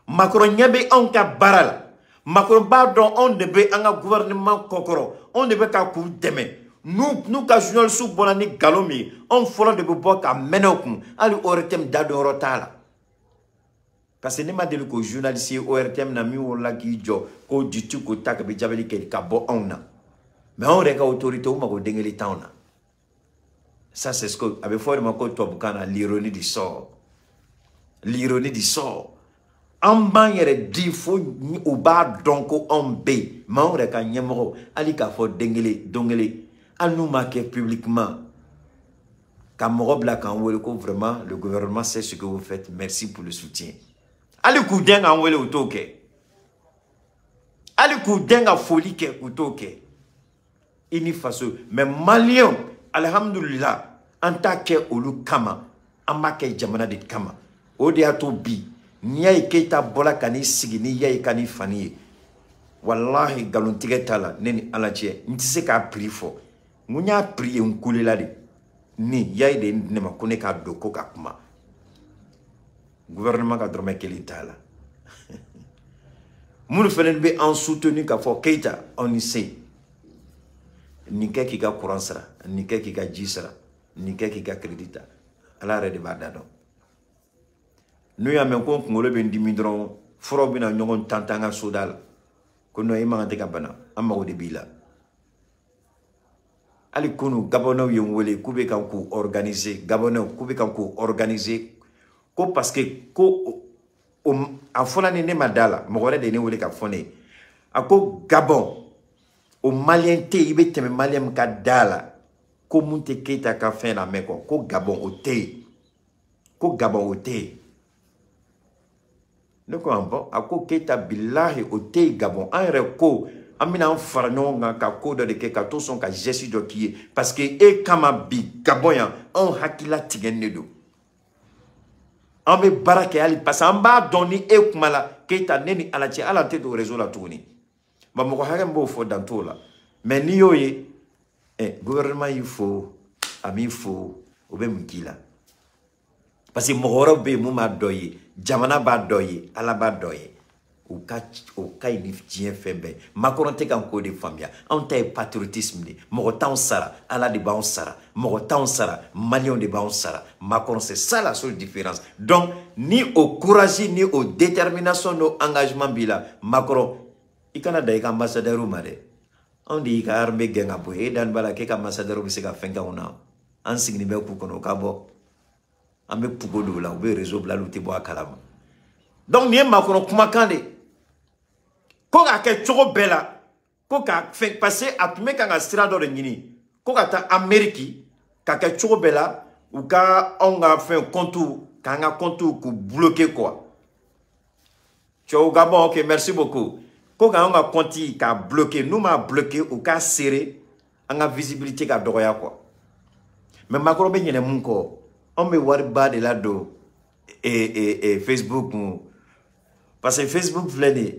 Makron nyebe on ka barala. Makron badon on debe anga gouvernement kokoro. On debe ka kou deme. Nous ka journal sou bonani galomi. On fola de bobo ka menokum. Ali oretem dado rotala. Parce que ne m'a dit que le journaliste ORTM n'a mis au lac Idjo, qu'au ditu, qu'au tac, que j'avais dit qu'il y a bon. Mais on regarde l'autorité où m'a dit les temps. Ça, c'est ce que, avec foi de ma côte, l'ironie du sort. L'ironie du sort. En bas, il y a des faux ou bas donc en B. Mais on regarde Nyamro, Alika faut dengele, à nous marquer publiquement. Camoro Black en Welko, vraiment, le gouvernement sait ce que vous faites. Merci pour le soutien. Ali kouden a wele utoke. Ali kouden a folie ke utoke. Ini faso. Mais Malien, alhamdulillah, en tant que olu kama, amake jamana de kama. Ode ato bi, niya iketa bola kani sigi, niya ikani fani. Wallahi galontige tala, neni alache, ntise ka pri fo. Munya pri unkule lade. Ni, yai de nema kone ka doko kakuma. Gouvernement a dormi Keita là. Moun fenen be en soutenu ka fo Keita on y sait. Ni ke ki ka courant sera, ni ke ki ka jisra, ni ke ki ka crédita. Ala re de badado. Nous ya men ko ngolo be ndimi dron foro bina nyogon tantanga sodal. Ko no ima ngate ka bana amma o de bila. Ali kunu gabono yon wele kube kan ko organiser, gabono kube kan ko organiser. Ko parce que ko a fona ne madala mogore de ne wole ka fone ako Gabon o malien te ibe teme malien ka dala ko munte Keita ka fin na meko ko Gabon o te ne ko ambo ako Keita billahi o te Gabon en reko amina farno nga ka ko de ke ka to son ka jesi do ki parce que e kama bi Gabon ya on hakila tigenne do. On veut barake ali parce qu'on va donner et kumala Keita neni alachi alante do réseau la tourni. Ba moko harem bo fo dans tout là. Mais ni yoye gouvernement il faut ami faut obe mukila. Parce que mohoro be muma doye, jamana ba doye, ala ba doye. Au cas il tient fembe. Macron te kan ko de famia. On te patriotisme de. Morotan sara, ala de ba on sara. Morotan sara, Malion de ba on sara. Macron c'est ça la seule différence. Donc ni au courage ni au détermination no engagement bila Macron il Canada est ambassadeur ou mare. On dit ka armée genga bo e dan bala ke ka ambassadeur bi se ka fenga ona. An signi be ku kono ka bo. Ambe pugo do la be réseau bla luté bo akalama. Donc ni Macron kuma kande ko ka ke chogo bela ko ka fait passer à tout mec en strado de ngini ko ka ta Amérique ka ke chogo bela ou ka on a fait un contour ka nga contour ku bloquer quoi. Tcho Gabon OK merci beaucoup. Ko ka on a conti ka bloquer nous m'a bloqué ou ka serré en a visibilité ka doya quoi. Mais Macron be nyene mun ko on me wari ba de la do et Facebook parce que Facebook vleni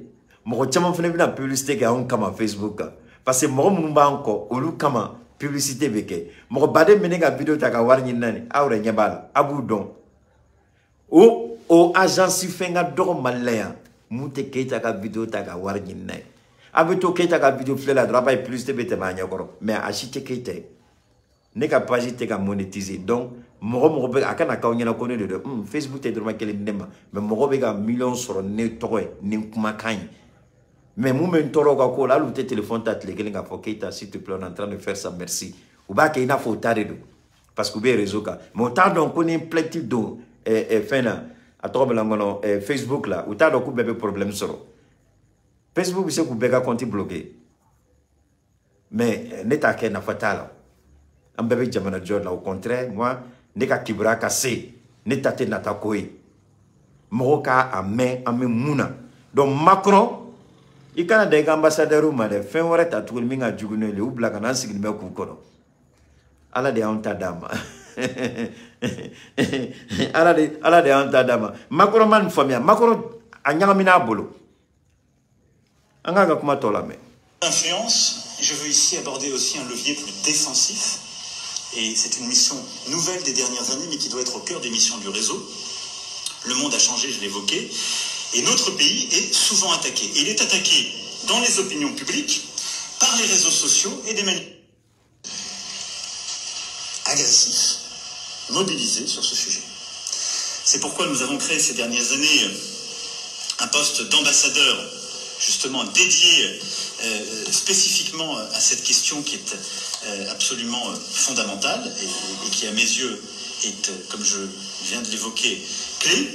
mo chama fene bina publicité ka on kama Facebook parce que mo mun ba encore olu kama publicité beke mo bade menega vidéo ta ka war nani awre nyabal abu don o agence fenga do malaya mute Keita ka vidéo ta ka war nani abito Keita ka vidéo flela droit pas publicité bete ba nyakoro mais achite Keita ne ka page te ka monétiser donc mo be akana ka onyana ko ne de Facebook te droit kele ndema mais mo be ka millions sur ne toy ni kuma kan. Mais moi, je suis téléphone, Keita, s'il te plaît, on est en train de faire ça, merci. ou ba ke ina fo tare do parce que be réseau ka mais autant donc on est plenty do fena a to be langono Facebook là autant donc bébé problème soro Facebook c'est ku bega compte bloqué mais neta ke na fatala am bébé jamana jor là au contraire moi neka kibra cassé neta te nata koy moka ame muna donc Macron il kana des ambassadeurs ou madè fin wore ta tout minga jugune le ou blaka nan signi me ku kono ala de anta dama ala de anta dama Macron man famia Macron anyanga mina bolo anga ga kuma tola me influence. Je veux ici aborder aussi un levier plus défensif et c'est une mission nouvelle des dernières années mais qui doit être au cœur des missions du réseau. Le monde a changé, je l'évoquais. Et notre pays est souvent attaqué. Il est attaqué dans les opinions publiques, par les réseaux sociaux et des manifestations agressifs, mobilisés sur ce sujet. C'est pourquoi nous avons créé ces dernières années un poste d'ambassadeur justement dédié spécifiquement à cette question qui est absolument fondamentale et qui à mes yeux est, comme je viens de l'évoquer, clé.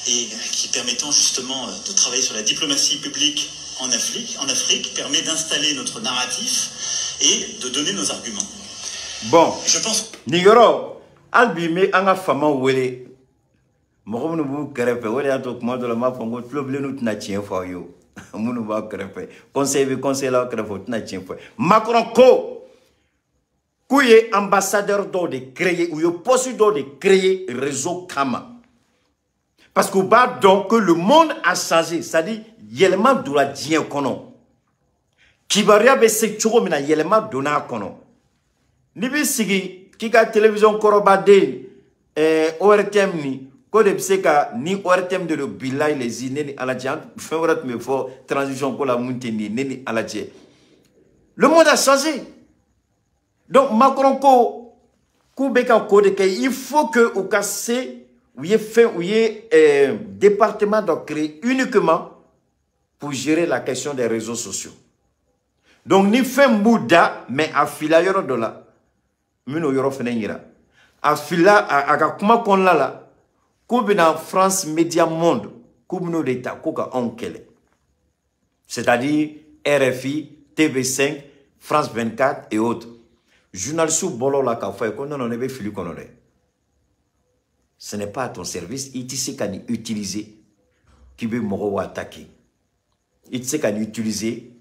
Et qui permettant justement de travailler sur la diplomatie publique en Afrique permet d'installer notre narratif et de donner nos arguments. Bon, je pense Nigoro, albimé anga fama wele. Moko nu bu krepe wele ato kuma de la ma fongo tloble nu tna tien fo yo. Munu ba krepe. Conseil la krepe tna tien fo. Macron ko kuye ambassadeur do de créer ou yo poste do de créer réseau Kama. Parce que donc que le monde a changé, c'est-à-dire yelema dola dien kono. Kibaria be se choko mina yelema dona kono. Nibi sigi kika télévision korobade ORTM ni ko de seka ni ORTM de bilay les ineni aladjan favorite me fo transition ko la munteni neni aladje. Le monde a changé. Donc Macron ko beka ko de que il faut que au casse département doit créer uniquement pour gérer la question des réseaux sociaux. Donc, ni fait Mouda, mais à fila yoro dola, mino yoro fenenira. À fila, à kuma kon la, koubina France Média Monde, koubino d'État, koka onkele. C'est-à-dire RFI, TV5, France 24 et autres. Journalistes bolo la ka fay ko non on ebe filu konore. Ce n'est pas à ton service, il sait qu'à utiliser, qui veut m'avoir attaquer. Il sait qu'à utiliser,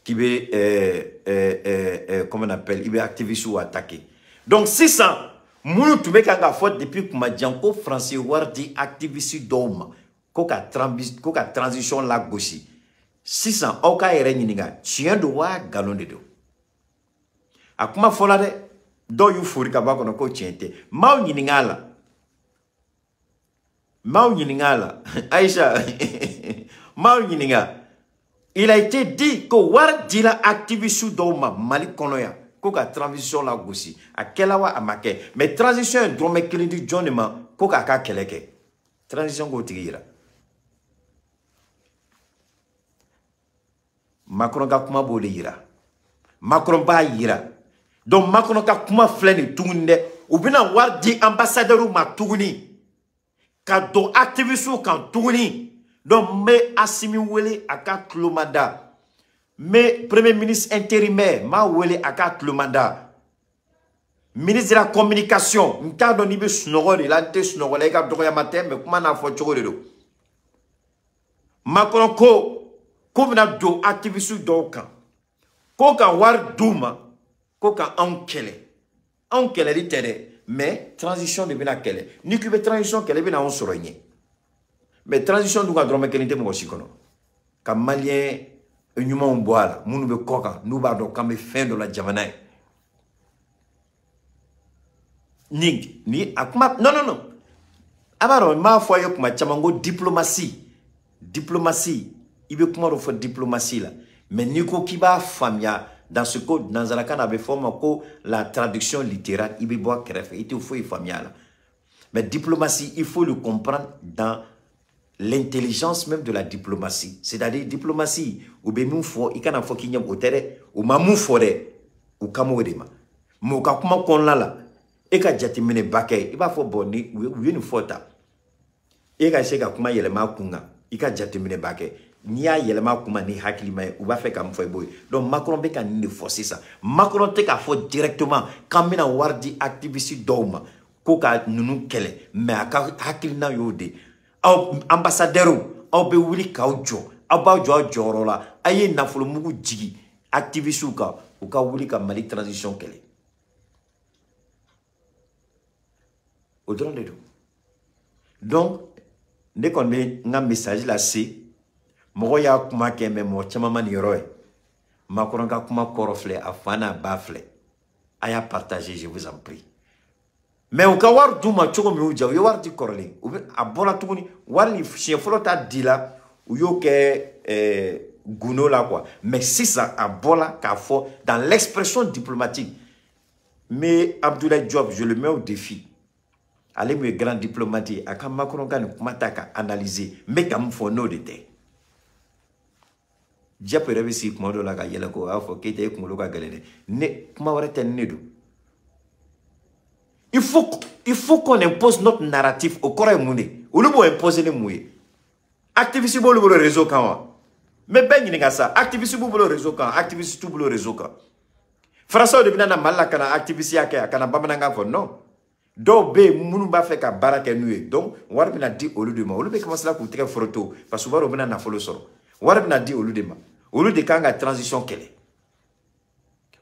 qui veut, comment on appelle, il veut activer ou attaquer. Donc, c'est ça. Moi, tu veux qu'à faute depuis que ma dianko français wardi activiste d'homme, koka transition la gauche. 600, oka ereninga, chien de wa galon de do. Akuma folade, do yu furi kabako no ko chiente. Mau niningala. Aïcha, il a été dit que war dila activiste d'Oma Mali Konoya, koka transition la gosi, à kelawa amake, mais transition drome kelindi jonema, koka ka keleke. Transition go tigira. Macron ka kuma bole ira. Macron ba ira. Donc Macron ka kuma fleni tunde, ou bina war di ambassadeur ou ma tuguni. Quand on activiste quand tourni donc mais Assimi Wele aka Tlomada mais premier ministre intérimaire ma Wele aka Tlomada ministre de la communication m'ta doni be snoro la te snoro la ka doya matin mais comment na fo choko do Macron ko na do activiste do kan ko kan war duma ko kan onkele li tere. Mais transition de bien quelle ni que transition qu'elle est bien on sorogne mais transition du gadrome qu'elle était mo sikono comme malien nyuma on boala munu be koka nous ba do comme fin de la jamana ni akuma non abaro ma foyo kuma chamango diplomatie ibe kuma ro fo diplomatie là mais ni ko kiba famia. Dans ce code, dans la canne avait formé la traduction littérale, il faut il faut familial. Mais diplomatie, il faut le comprendre dans l'intelligence même de la diplomatie. C'est-à-dire diplomatie, ou bien il faut qu'il y ait au terre, ou mamou forêt, ou kamouedema. Mo ka kuma kon la e ka jatimine bakay i ba fo boni u ni fota e ka se ka kuma yelema kunga i ka jatimine bakay ni ya yelema kuma ni hakili may u ba fe ka mfoy boy donc Macron be ka ni forcer ça Macron te ka fo directement quand mina wardi activiste doma ko ka nunu kele mais aka hakili na yode ambassadeur aw be wuli ka jo aba jo jorola aye nafolo mugu jigi activiste u ka wuli ka Mali transition kele au droit de tout. Donc, dès qu'on met un message là, c'est moi ya kuma keme mo chama ni roe. Macron ka kuma korofle afana bafle. Aya partager, je vous en prie. Mais au kawar duma choko mi uja, yo war di korle. Abona tukuni war ni chien flota dila ou yo ke guno là quoi. Mais si ça abola ka fo dans l'expression diplomatique. Mais Abdoulaye Diop, je le mets au défi. Allez, mes grands diplomates, à quand Macron a analysé, mais comme faut nous de te. Diap réussi comment de la gagne ko a faut qu'il comme le galene. Ne comment aurait nedo. Il faut qu'on impose notre narratif au corps mouné. Ou le mot imposer les mouillés. Activiste pour le réseau quand. Mais ben il ça. Activiste pour le réseau quand. Activiste tout pour le réseau quand. François de Binana Malakana activiste ya kana bamananga fo non. Do be munu ba fe ka baraka nué donc war bina di olu de ma olu be commencer la ku très photo parce que waro bina na follow soro war bina di olu de ma olu de kanga transition kele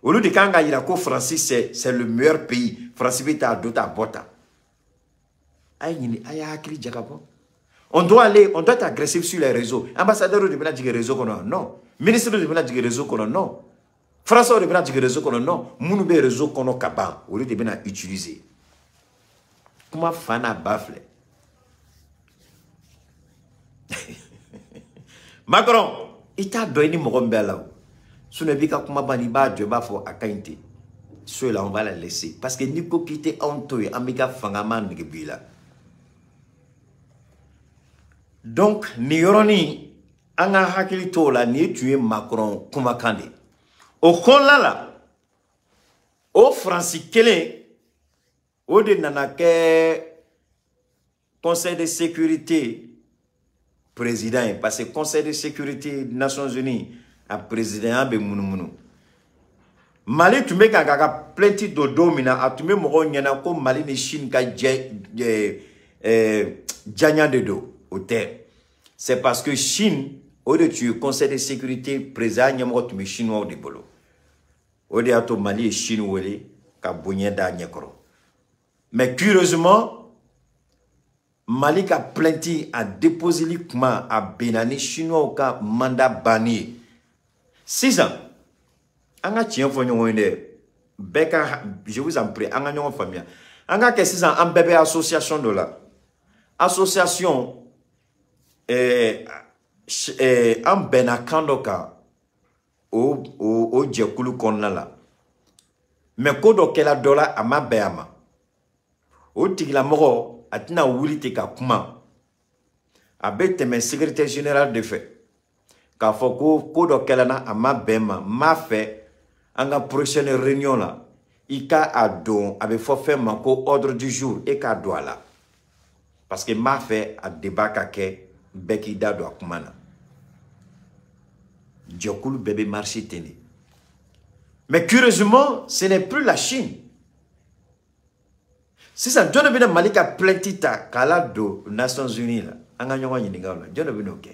olu de kanga ira ko Francis c'est le meilleur pays Francis bita dota bota ay ni aya akri jakabo on doit être agressif sur les réseaux ambassadeur de bina di réseau kono non ministre de bina di réseau kono non François de bina di réseau kono non munu be réseau kono kaba olu de bina utiliser comment fana bafle Macron il t'a donné mon là sous ne bika kuma bani ba je ba fo akainte ceux-là on va la laisser parce que ni ko kité onto et amiga fangama ngibila donc ni yoroni anga hakili to la ni tuer Macron kuma kande au konla au Francis Kele au de nanake Conseil de sécurité président parce que Conseil de sécurité des Nations Unies a président be munu Mali tu me kanga plenty do domina a tu me mo nyana ko Mali ni Chine ka janya de do au terre c'est parce que Chine au de tu Conseil de sécurité président nyamo tu me chinois de bolo au de ato Mali et Chine wele ka bonya da nyekoro. Mais curieusement, Mali a plainti a déposé l'ikma à Benani chinois au cas mandat banni. 6 ans. Anga tient fonyon inde. Beka, je vous en prie, anga nyon famille. Anga ke 6 ans en bébé association de la. Association en benakandoka au djekulu konna la. Mais kodo kela dola ama beama. O tigla moro atina wulite ka kuma abete men secrétaire général de fait ka foko kodo kelana ama bema ma fait anga prochaine réunion là ika adon abe fo faire manko ordre du jour et ka doala parce que ma fait a débat ka ke beki da do akumana Djokulu bébé marché tene mais curieusement ce n'est plus la Chine. Si ça, John Bina Malika plentita kalado Nations Unies là, anganyonga yininga là, John Bina ok.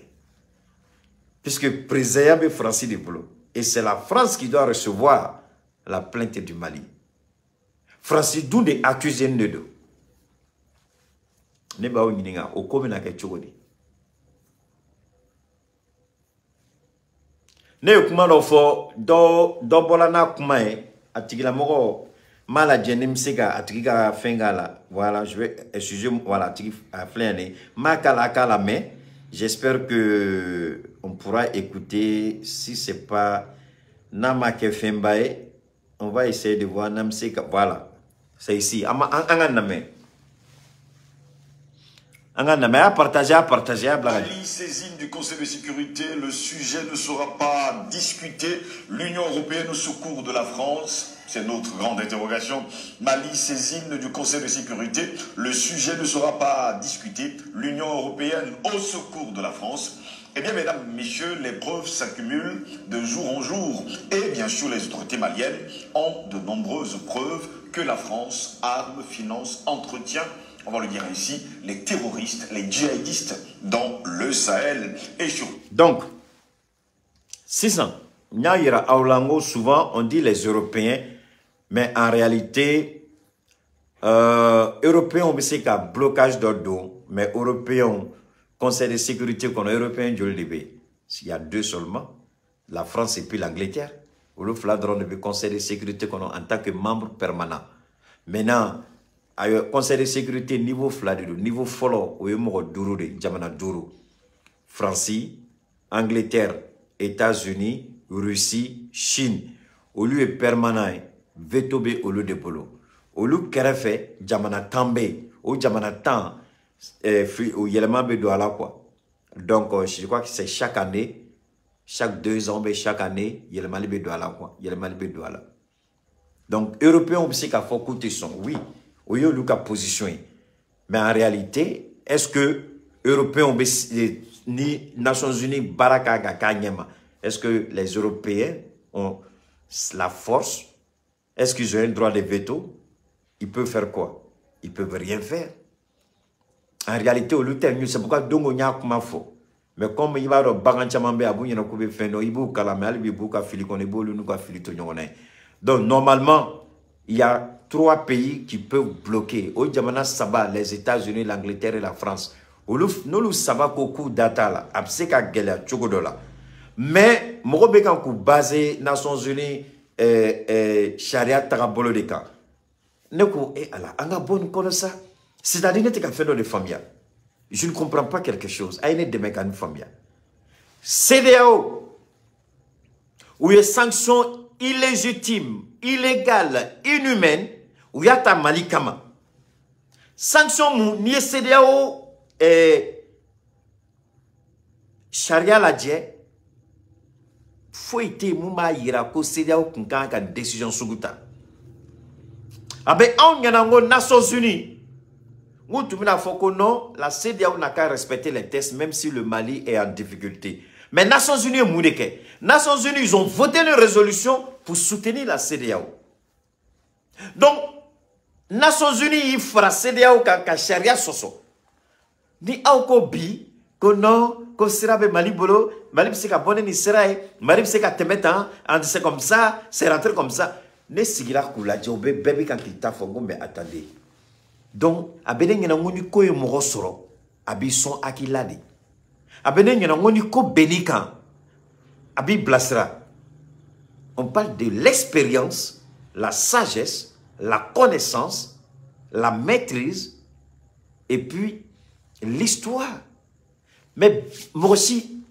Puisque président be Francis de Boulot et c'est la France qui doit recevoir la plainte du Mali. Francis Dounde accuse Ndedo. Ne ba o yininga o ko na ke chogodi. Ne kuma no fo do bola na kuma e atigila moko mala jenim sega atiga fengala voilà je vais excusez voilà atiga flene makala kala mais j'espère que on pourra écouter si c'est pas nama ke fembae on va essayer de voir nam sega voilà c'est ici ama anganame Mali, saisine du Conseil de sécurité, le sujet ne sera pas discuté. L'Union européenne au secours de la France, c'est notre grande interrogation. Mali, saisine du Conseil de sécurité, le sujet ne sera pas discuté. L'Union européenne au secours de la France. Eh bien, mesdames, messieurs, les preuves s'accumulent de jour en jour. Et bien sûr, les autorités maliennes ont de nombreuses preuves que la France arme, finance, entretient, on va le dire ici, les terroristes, les djihadistes dans le Sahel. Et sur... Donc, 600. Souvent, on dit les Européens, mais en réalité, Européens, on sait qu'il y a blocage d'ordre, mais Européens, Conseil de sécurité qu'on a Européen, il y a deux seulement, la France et puis l'Angleterre. Ou le fladron de Conseil de sécurité qu'on a en tant que membre permanent. Maintenant, Conseil de sécurité niveau fladron, niveau follow, ou France, Angleterre, États-Unis, Russie, Chine. Au lieu permanent, veto be au lieu de polo. Au lieu kerefe, jamana tambe, ou jamana tan. Ou donc je crois que c'est chaque année, chaque 2 ans, mais chaque année, il y a le Mali quoi. Donc Européens on sait qu'il faut coûter son oui, au lieu de position. Mais en réalité, est-ce que Européens ni Nations Unies baraka kanyema, est-ce que les Européens ont la force? Est-ce qu'ils ont un droit de veto? Ils peuvent faire quoi? Ils peuvent rien faire. En réalité, au lutin, c'est pourquoi Dongo n'y a pas faux. Mais comme il va y avoir Baganchamambe, il y a un feno, il y a un donc, normalement, il y a 3 pays qui peuvent bloquer. Au Djamana Saba, les États-Unis, l'Angleterre et la France. Nous le savons qu'au data là, abseka gela chogodola. Mais, Morobekan kou basé Nations Unies, Sharia Tarabolo de Ka. Neko, ala, anga bonne comme ça. C'est-à-dire que fait de famille. Je ne comprends pas quelque chose. Aïe de mécanisme famille. CDAO, où il y a sanctions illégitimes, illégales, inhumaines, où il y a ta malikama. Sanctions ni CDAO et Sharia la dje. Faut être mouma ira ko CDAO kunkan ka décision suguta. Abe on yanango Nations Unies. Non, la CEDEAO n'a qu'à respecter les tests, même si le Mali est en difficulté. Mais Nations Unies, Nations Unies, ils ont voté une résolution pour soutenir la CEDEAO. Donc, Nations Unies, il fera CEDEAO quand Sharia soso. Ni auko bi, que non, que sera Mali bolo, Mali c'est qu'à bonne ni sera, Mali c'est qu'à te mettre en c'est comme ça, c'est rentré comme ça. Ne sigira kula jobe bébé quand il t'a fait mais attendez. Donc, abene ngena ngoni ko ye mogo soro, abi son akiladi. Abene ngena ngoni ko benikan, abi blasra. On parle de l'expérience, la sagesse, la connaissance, la maîtrise, et puis l'histoire. Mais moi aussi,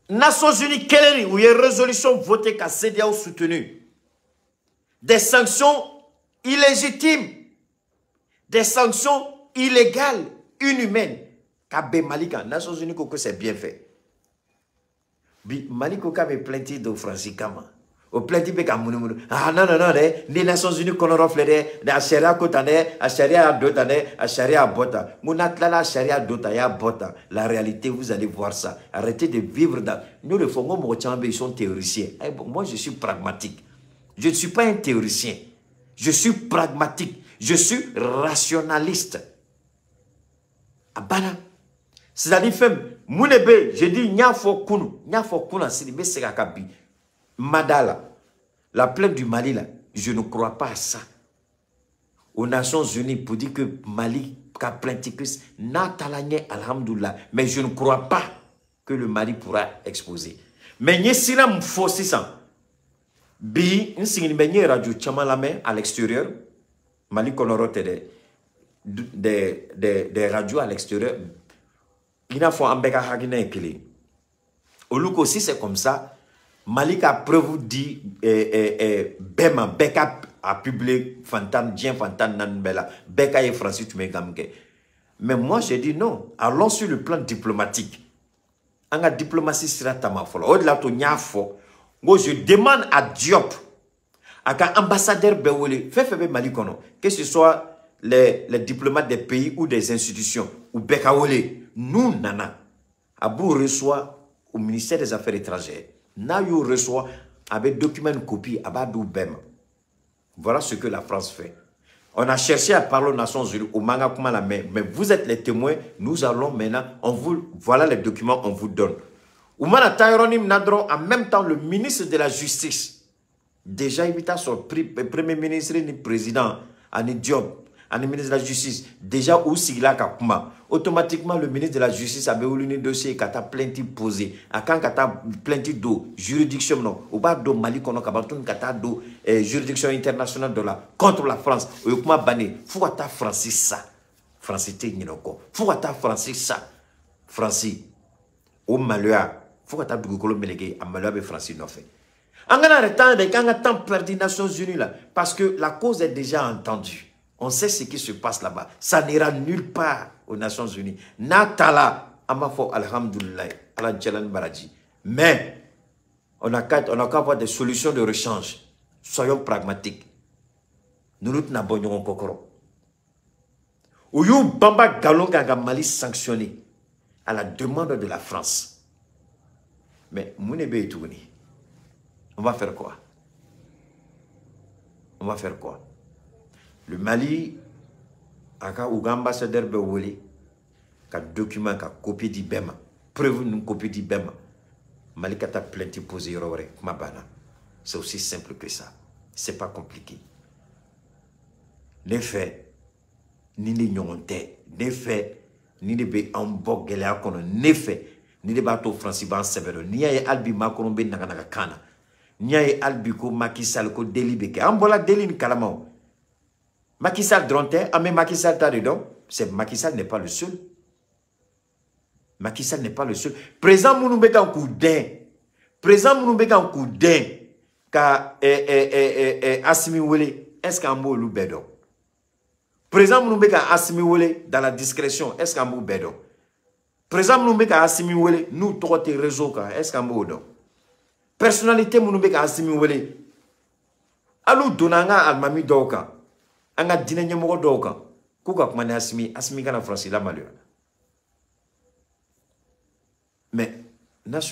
Nations Unies, quelle est où il y a une résolution votée qu'à CEDEAO soutenue. Des sanctions illégitimes. Des sanctions illégales, inhumaines. Kabé Malika, Nations Unies, que c'est bien fait. Malika me plainti de Francis Kama. Au plainti de Kamounoumoun. Ah non, les Nations Unies qu'on a reflété, la Sharia Kotane, la Sharia Dotane, la Sharia Bota. Mounatla la Sharia Dotaya Bota. La réalité, vous allez voir ça. Arrêtez de vivre dans. Nous, les Fongo ils sont théoriciens. Moi, je suis pragmatique. Je ne suis pas un théoricien. Je suis pragmatique. Je suis rationaliste. Abana. C'est-à-dire, Mounebe, je dis, Nyafo Kuna, Silibe Segakabi. Madala, la plainte du Mali, là, je ne crois pas à ça. Aux Nations Unies, pour dire que Mali a plainté Christ, Natalanye, alhamdoulilah. Mais je ne crois pas que le Mali pourra exposer. Mais Nyesila Mfosisan, Bi, Nsingi Radio Chamalame à l'extérieur. Mali Kolorote des radios à l'extérieur. Il a fait un béka hagina epilé. Au look aussi, c'est comme ça. Mali a preuve dit Bema, Beka a publié Fantan, Dien Fantan Nanbela, Beka et Francis Tumegamke. Mais moi, j'ai dit non. Allons sur le plan diplomatique. En la diplomatie sera tamafolo. Au-delà de Niafo, je demande à Diop, à un ambassadeur Bewole, fait Mali Kono, que ce soit les diplomates des pays ou des institutions, ou Bekawole, nous, Nana, Abou reçoit au ministère des Affaires étrangères, Nayou reçoit avec document une copie, Abadou Bem. Voilà ce que la France fait. On a cherché à parler aux Nations Unies, au Manga Kumala, mais vous êtes les témoins, nous allons maintenant, voilà les documents, on vous donne. Oumana Tayronim Nadron, en même temps, le ministre de la Justice, déjà, il a son premier ministre, ni président, ni Diop, ni ministre de la Justice, déjà, où Sigla Kakuma. Automatiquement, le ministre de la Justice avait eu un dossier qui a plainte posé. À quand il a plainte d'eau, juridiction, non. Au bas de Mali, qu'on a d'eau, juridiction internationale de la, contre la France. Au comment banné, faut que Francis ça. Francis, t'es n'y faut que Francis ça. Francis, au Malua, faut que tu aies Mélégué, à Malua, Francis, non fait. En a temps perdu les Nations Unies là, parce que la cause est déjà entendue. On sait ce qui se passe là-bas. Ça n'ira nulle part aux Nations Unies. Natala, Amafo, Alhamdulillah, Ala Djalan Baradji. Mais, on a qu'à avoir des solutions de rechange. Soyons pragmatiques. Nous nous n'abonnons kokoro. Ouyou Bamba Galon Gaga Mali sanctionné à la demande de la France. Mais, Mounebe et Touni. On va faire quoi? On va faire quoi? Le Mali, aka ou ambassadeur Bewole, ka document, ka copie d'Ibema, preuve d'une copie d'Ibema. Mali kata plainte posé yorore, mabana. C'est aussi simple que ça. C'est pas compliqué. Les faits, ni les nyonte, les faits, ni les bé en bok gelea kono, les faits, ni les bateaux français ban severo, ni ya albi makono be naga kana. Niaye albiko Macky Sall ko délibéké. Ambola déli ni kalamao. Macky Sall dronté, mais Macky Sall t'a dedans. C'est Macky Sall n'est pas le seul. Macky Sall n'est pas le seul. Président Mounoubeka en coudin. Président Mounoubeka en coudin. Ka Assimi Wele. Est-ce qu'un mot lou bédon? Président Mounoubeka Assimi Wele dans la discrétion. Est-ce qu'un mot bédon? Président Mounoubeka Assimi Wele. Nous, trois tes réseaux. Est-ce qu'un mot bédon? Personnalité Mounoubeka Assimi Wele. Alou donanga almami doka. Anga dîner nyamoro doka. Kouka kumane Assimi kana France la malheur. Mais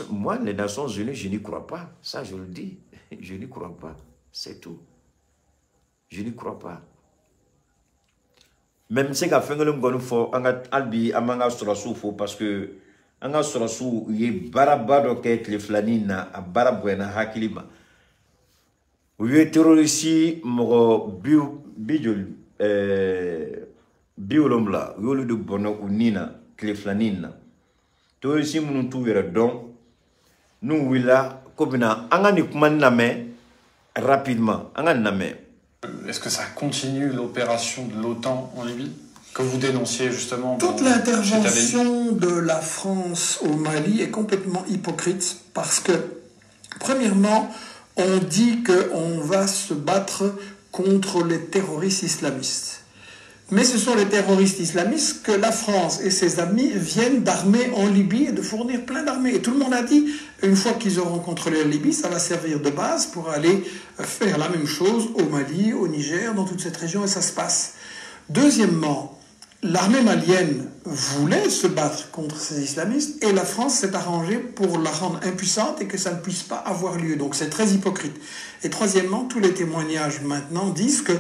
moi, les Nations Unies, je n'y crois pas. Ça, je le dis. Je n'y crois pas. C'est tout. Je n'y crois pas. Même si on a fait albi amanga surasu parce que anga surasu ye barabado ke tleflanina a barabwena hakilima. Uye terroriste mo biolomla yolu de bono unina tleflanina. Terroriste mun tu wera don nous wila kobina anga ni kumanna me rapidement anga name. Est-ce que ça continue l'opération de l'OTAN en Libye, que vous dénonciez justement? Toute l'intervention de la France au Mali est complètement hypocrite parce que, premièrement, on dit qu'on va se battre contre les terroristes islamistes. Mais ce sont les terroristes islamistes que la France et ses amis viennent d'armer en Libye et de fournir plein d'armées. Et tout le monde a dit, une fois qu'ils auront contrôlé la Libye, ça va servir de base pour aller faire la même chose au Mali, au Niger, dans toute cette région, et ça se passe. Deuxièmement, l'armée malienne voulait se battre contre ces islamistes et la France s'est arrangée pour la rendre impuissante et que ça ne puisse pas avoir lieu. Donc c'est très hypocrite. Et troisièmement, tous les témoignages maintenant disent que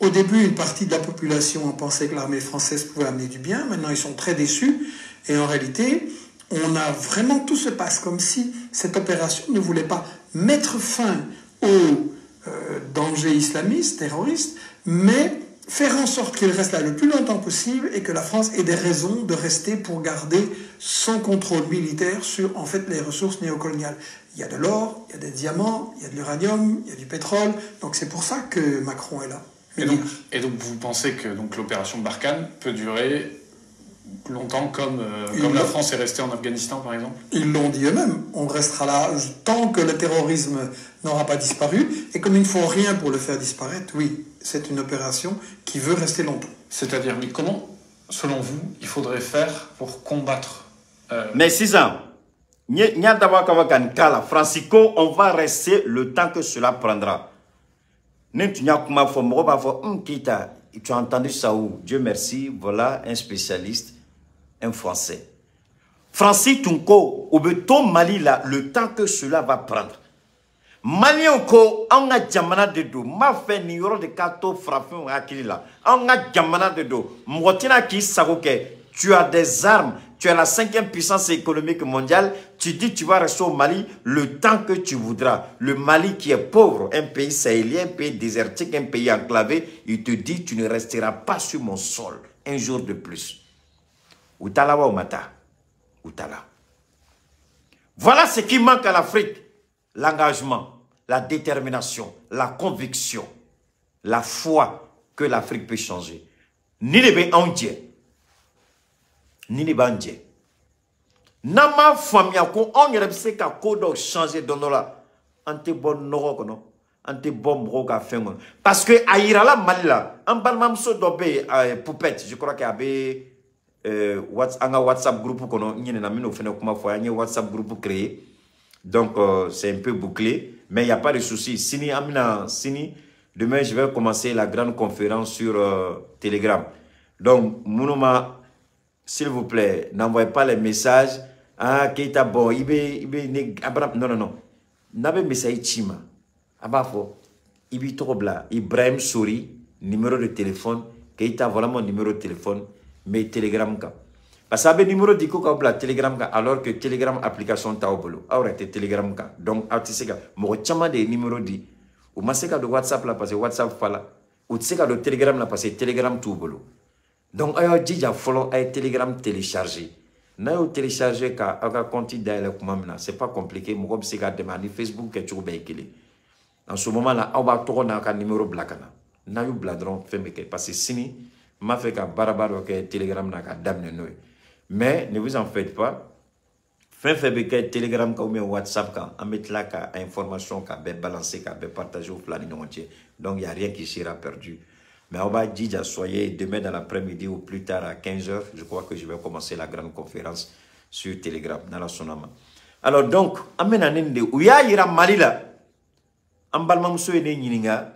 au début, une partie de la population pensait que l'armée française pouvait amener du bien. Maintenant, ils sont très déçus. Et en réalité, on a vraiment, tout se passe comme si cette opération ne voulait pas mettre fin aux dangers islamistes, terroristes, mais faire en sorte qu'ils restent là le plus longtemps possible et que la France ait des raisons de rester pour garder son contrôle militaire sur, en fait, les ressources néocoloniales. Il y a de l'or, il y a des diamants, il y a de l'uranium, il y a du pétrole. Donc c'est pour ça que Macron est là. Et donc vous pensez que l'opération Barkhane peut durer longtemps comme la France est restée en Afghanistan par exemple? Ils l'ont dit eux-mêmes, on restera là tant que le terrorisme n'aura pas disparu, et comme il ne faut rien pour le faire disparaître, oui, c'est une opération qui veut rester longtemps. C'est-à-dire, mais comment selon vous, il faudrait faire pour combattre Mais 6 ans, Francisco, on va rester le temps que cela prendra. Tu as entendu ça où? Dieu merci, voilà un spécialiste, un Français. Francis Tunko, au beton Mali là, le temps que cela va prendre. Malien ko, on a jamana de do, ma fait ni yoro de kato frappé ou akili là. On a jamana de do, mwotina ki saroke, tu as des armes, tu as la 5e puissance économique mondiale, tu dis tu vas rester au Mali le temps que tu voudras. Le Mali qui est pauvre, un pays sahélien, un pays désertique, un pays enclavé, il te dit tu ne resteras pas sur mon sol un jour de plus. Outala wa umata. Outala. Voilà ce qui manque à l'Afrique. L'engagement, la détermination, la conviction, la foi que l'Afrique peut changer. Ni les béandjés, ni les bandjés. Nama famia ko on yere se ka kodo changer donola. Ante bon noro kono. Ante bon broga fengo. Parce que aïra la malila, en balmamso dobe poupette, je crois qu'il y avait WhatsApp groupe kono nyene na mino fene kuma fo anye WhatsApp groupe créé. Donc, c'est un peu bouclé, mais il n'y a pas de souci. Sini, Amina, Sini, demain, je vais commencer la grande conférence sur Telegram. Donc, Mounouma, s'il vous plaît, n'envoyez pas les messages. Ah, Keita, bon, non, non, non. N'avez message Chima. Abafo, Ibi Trobla, Ibrahim Souri, numéro de téléphone. Keita, voilà mon numéro de téléphone, mais Telegram. Parce que le numéro de Telegram, alors que Telegram application ta obolo. Alors que Telegram, donc, tu sais que moi, des numéros dit. Ou ma de WhatsApp là, parce que WhatsApp fala. Ou tu sais que le Telegram là, parce que Telegram tout bolo. Donc, ayo déjà follow ay Telegram téléchargé. Na yo téléchargé ka compte d'ailleurs comme c'est pas compliqué. Moi comme c'est qu'à demander Facebook que tu veux. En ce moment là, on va tourner un numéro blacana. Na yo bladron fait mais parce que sini m'a fait ka barabaro que Telegram na ka damne noy. Mais ne vous en faites pas. Fin février, Telegram ou WhatsApp, on met là information, balancer, partager au plan entier. Donc il n'y a rien qui sera perdu. Mais on va dire, soyez demain dans l'après-midi ou plus tard à 15 h. Je crois que je vais commencer la grande conférence sur Telegram, dans la Sonama. Alors donc, où il y a Mali là, en Balmamso et Nininga,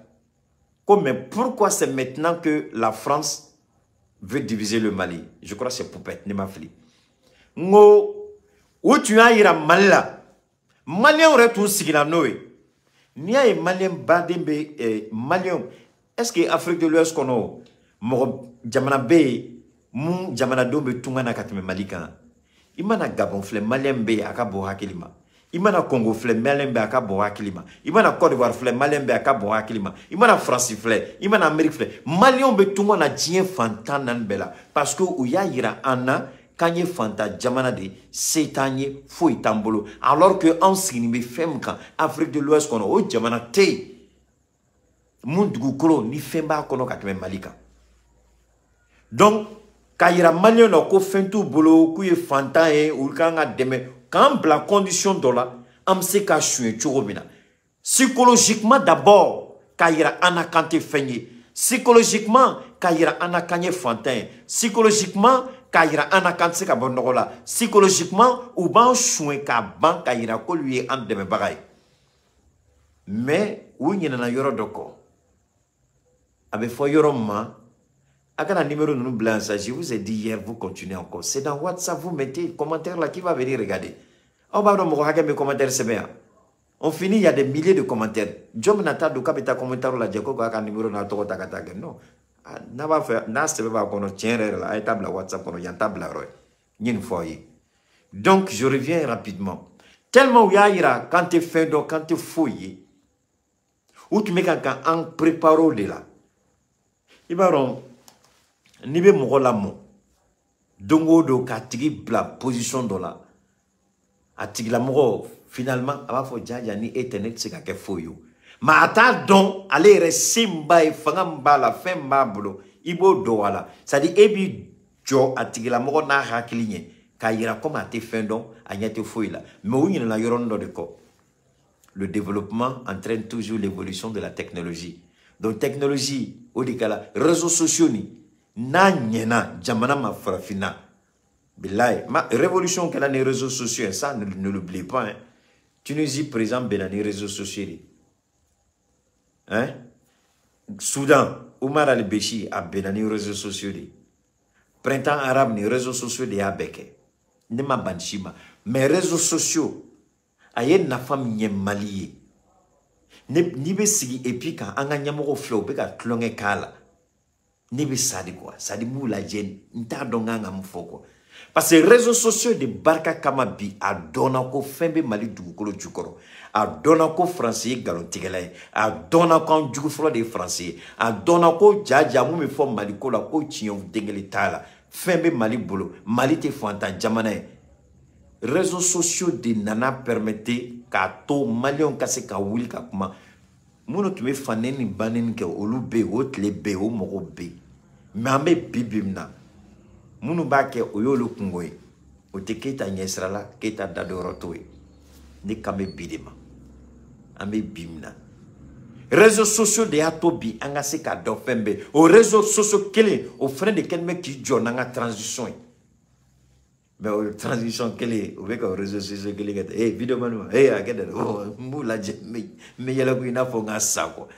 mais pourquoi c'est maintenant que la France veut diviser le Mali? Je crois que c'est Poupette, ne m'afflie. Ngo, où tu as ira Malila, Malien aurait tout ce qu'il a noé. Ni a Malien Badembe, Malien. Est-ce que l'Afrique de l'Ouest qu'on a, mon Jamana Bay, mon Jamana Dobe Tungana Katme Malika, Imana Gabon Flé, Malien Bay, Akabo Hakilima. Imana Congo Flé, Malien Bay, Akabo Hakilima. Imana Côte d'Ivoire Flé, Malien Bay, Akabo Hakilima. Imana France Flé, Imana Amérique Flé. Malien Bay Tungana Dien Fantan Nanbela. Parce que où y a ira Anna, Kanye Fanta, Jamana de, Sétanye, Fouy Tambolo. Alors que en Sinimi Femka, Afrique de l'Ouest qu'on a, oh Jamana Te. Mundugukolo ni femba kono katme malika. Donc, kayira malien no ko fentu bolo kuye fanta e ou kanga deme quand la condition dola am se ka chue chorobina. Psychologiquement d'abord kayira anakante fenye. Psychologiquement kayira anakanye fantin. Psychologiquement kayira anakante ka bondola. Psychologiquement ou ban chue ka ban kayira ko lui en deme bagay. Mais ou n'y na yoro doko. Avec Foyoroma, avec un numéro de nous blanc, je vous ai dit hier, vous continuez encore. C'est dans WhatsApp, vous mettez le commentaire là qui va venir regarder. On finit, il y a des milliers de commentaires. Jom nata do kabeta commentaire là, Djeko ka numéro na to takata non. Na va faire, na se va kono tienre là, ay table WhatsApp kono yan table roy. Yin foyer. Donc je reviens rapidement. Tellement où y a quand tu fais donc quand tu fouilles, ou tu mets quelqu'un en préparant de là. Ibaron, nibe mogolamo, dongo do katigi la position de là. Atigi la mogo, finalement, abafo jaja ni internet se kake foyo. Ma ata don, ale resimba e fangamba la femba bolo, ibo do wala. Ça dit, ebi jo atigi la mogo na hakilinye, kayira comme ate fendon, anyate foyo la. Mais où il y a yorondo de ko. Le développement entraîne toujours l'évolution de la technologie. Donc, technologie, au décala, réseaux sociaux, n'a nyena jamana ma farafina billahi ma révolution qu'elle a les réseaux sociaux ça ne l'oublie pas hein. Tunisie présent ben les réseaux sociaux hein Soudan Omar al-Béchi a ben les réseaux sociaux printemps arabe les réseaux sociaux de abeke ne ma banchima mais réseaux sociaux aye na femme nye malié ni be sigi et puis quand anga nyamoko flow be ka tlonge kala ni be sadi quoi sadi mou la jen nta donga nga mfoko parce que réseaux sociaux de barka kama bi a dona ko fembe mali dugukolo jukoro a dona ko français galon tigelay a dona ko jugu flo de français a dona ko jaja mu me fo mali ko la ko tiyon dengeli tala fembe mali bolo mali te fanta jamana réseaux sociaux de nana permettait ka to malion kase ka wuli ka kuma muno tume faneni baneni ke olube otle be o moko be mambe bibimna munu ba ke oyolo kungoy o te keta nyesrala keta dadorotoy ni kame bidima ambe bimna réseaux sociaux de atobi anga se ka do fembe o réseaux sociaux kele o frère de kelme ki jona nga transition mais la transition qu'elle est avec les réseaux sociaux qu'elle est hey vidéo manu hey regarde oh moula mais yala ko ina fo nga sa quoi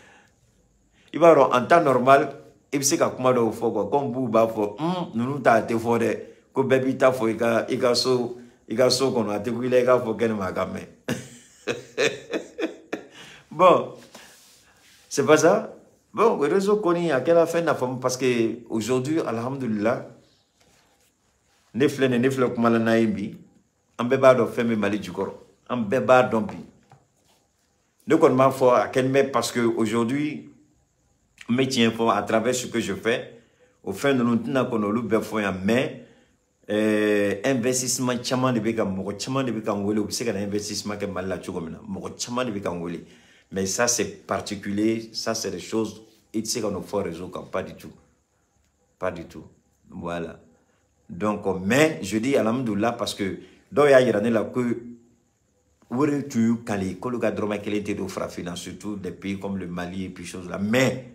il va en temps normal il sait ka kuma do fo quoi comme bu ba fo nunu ta te fo de ko baby ta fo ika so kono ate ko ile ka fo ken ma kame bon c'est pas ça bon le réseau koni à quelle fin na femme parce que aujourd'hui alhamdulillah Nefle kumala naimbi ambeba do femme mali jukoro ambeba dombi ne kon ma fo à quel mais parce que aujourd'hui métier info à travers ce que je fais au fin de nous tena kono lu be fo ya mais investissement chama de beka moko chama de beka ngole ou c'est un investissement que mal la chugomina moko chama de beka ngole mais ça c'est particulier ça c'est des choses et c'est qu'on faut réseau pas du tout voilà. Donc, mais je dis alhamdoulilah parce que dans la là que où tu quand les cologadroma qui étaient de frappina surtout des pays comme le Mali et puis choses là mais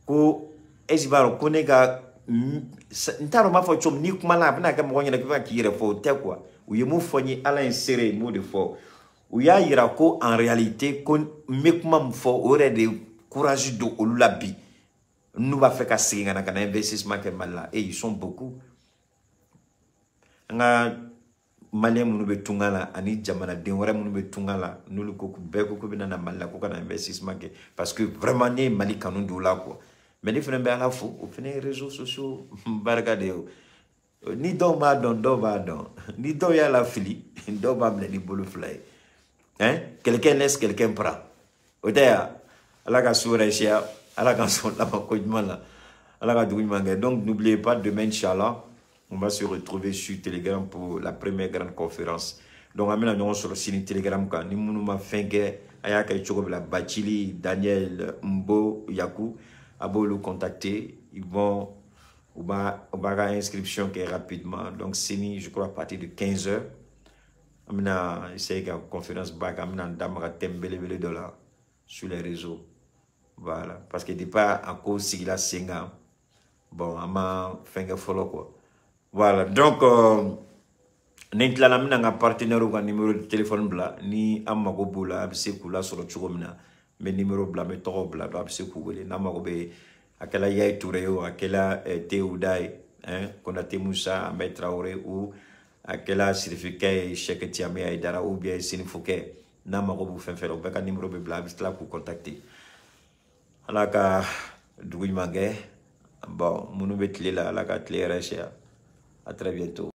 ko esbaro konega ntaro ma fo chom ni kuma la bna ka mo nyina ka kire fo te quoi ou yemu foni ala insérer mot de fort ou ya ira ko en réalité kon mekuma mfo aurait de courage de olulabi nous va faire casser un investissement que mal là et ils sont beaucoup nga malien munu be tungala ani jamana den wara munu be tungala nulu ko be ko bina na mal la ko kana investissement que parce que vraiment né mali kanu do la quoi mais ni fene be ala fo au fene réseaux sociaux barka de ni do ma don ni do ya la fili do ba me ni bolu fly hein quelqu'un laisse quelqu'un prend otea ala ka sourechia ala ka son la ko jmala ala ka du manga donc n'oubliez pas demain inchallah on va se retrouver sur Telegram pour la première grande conférence. Donc, amena nous sur le site Telegram quand ni munu ma fenge ayaka ichoko la Bachili, Daniel Mbo, Yaku, abo le contacter, ils vont au bas inscription qui est rapidement. Donc, c'est je crois à partir de 15h. Amena c'est une conférence bac amena damara tembele $, sur les réseaux. Voilà, parce que départ à cause si la senga. Bon, ama fenge follow quoi. Voilà, donc, n'intla la mina nga partenaire ou numéro de téléphone bla, ni amago bula, abse kula sur le chugomina, mais numéro bla, mais toro bla, abse kougole, namago be, akela yai toureo, akela teoudai, hein, qu'on a temoussa, à mettre traoré, ou akela sirifique, chèque tiamé, aïdara, ou bien sinifouke, namago bou fin faire, ou beka numéro bla, abse là pour contacter. Alaka, doui mangé, bon, mounou betlé là, alaka tlé rachia. À très bientôt.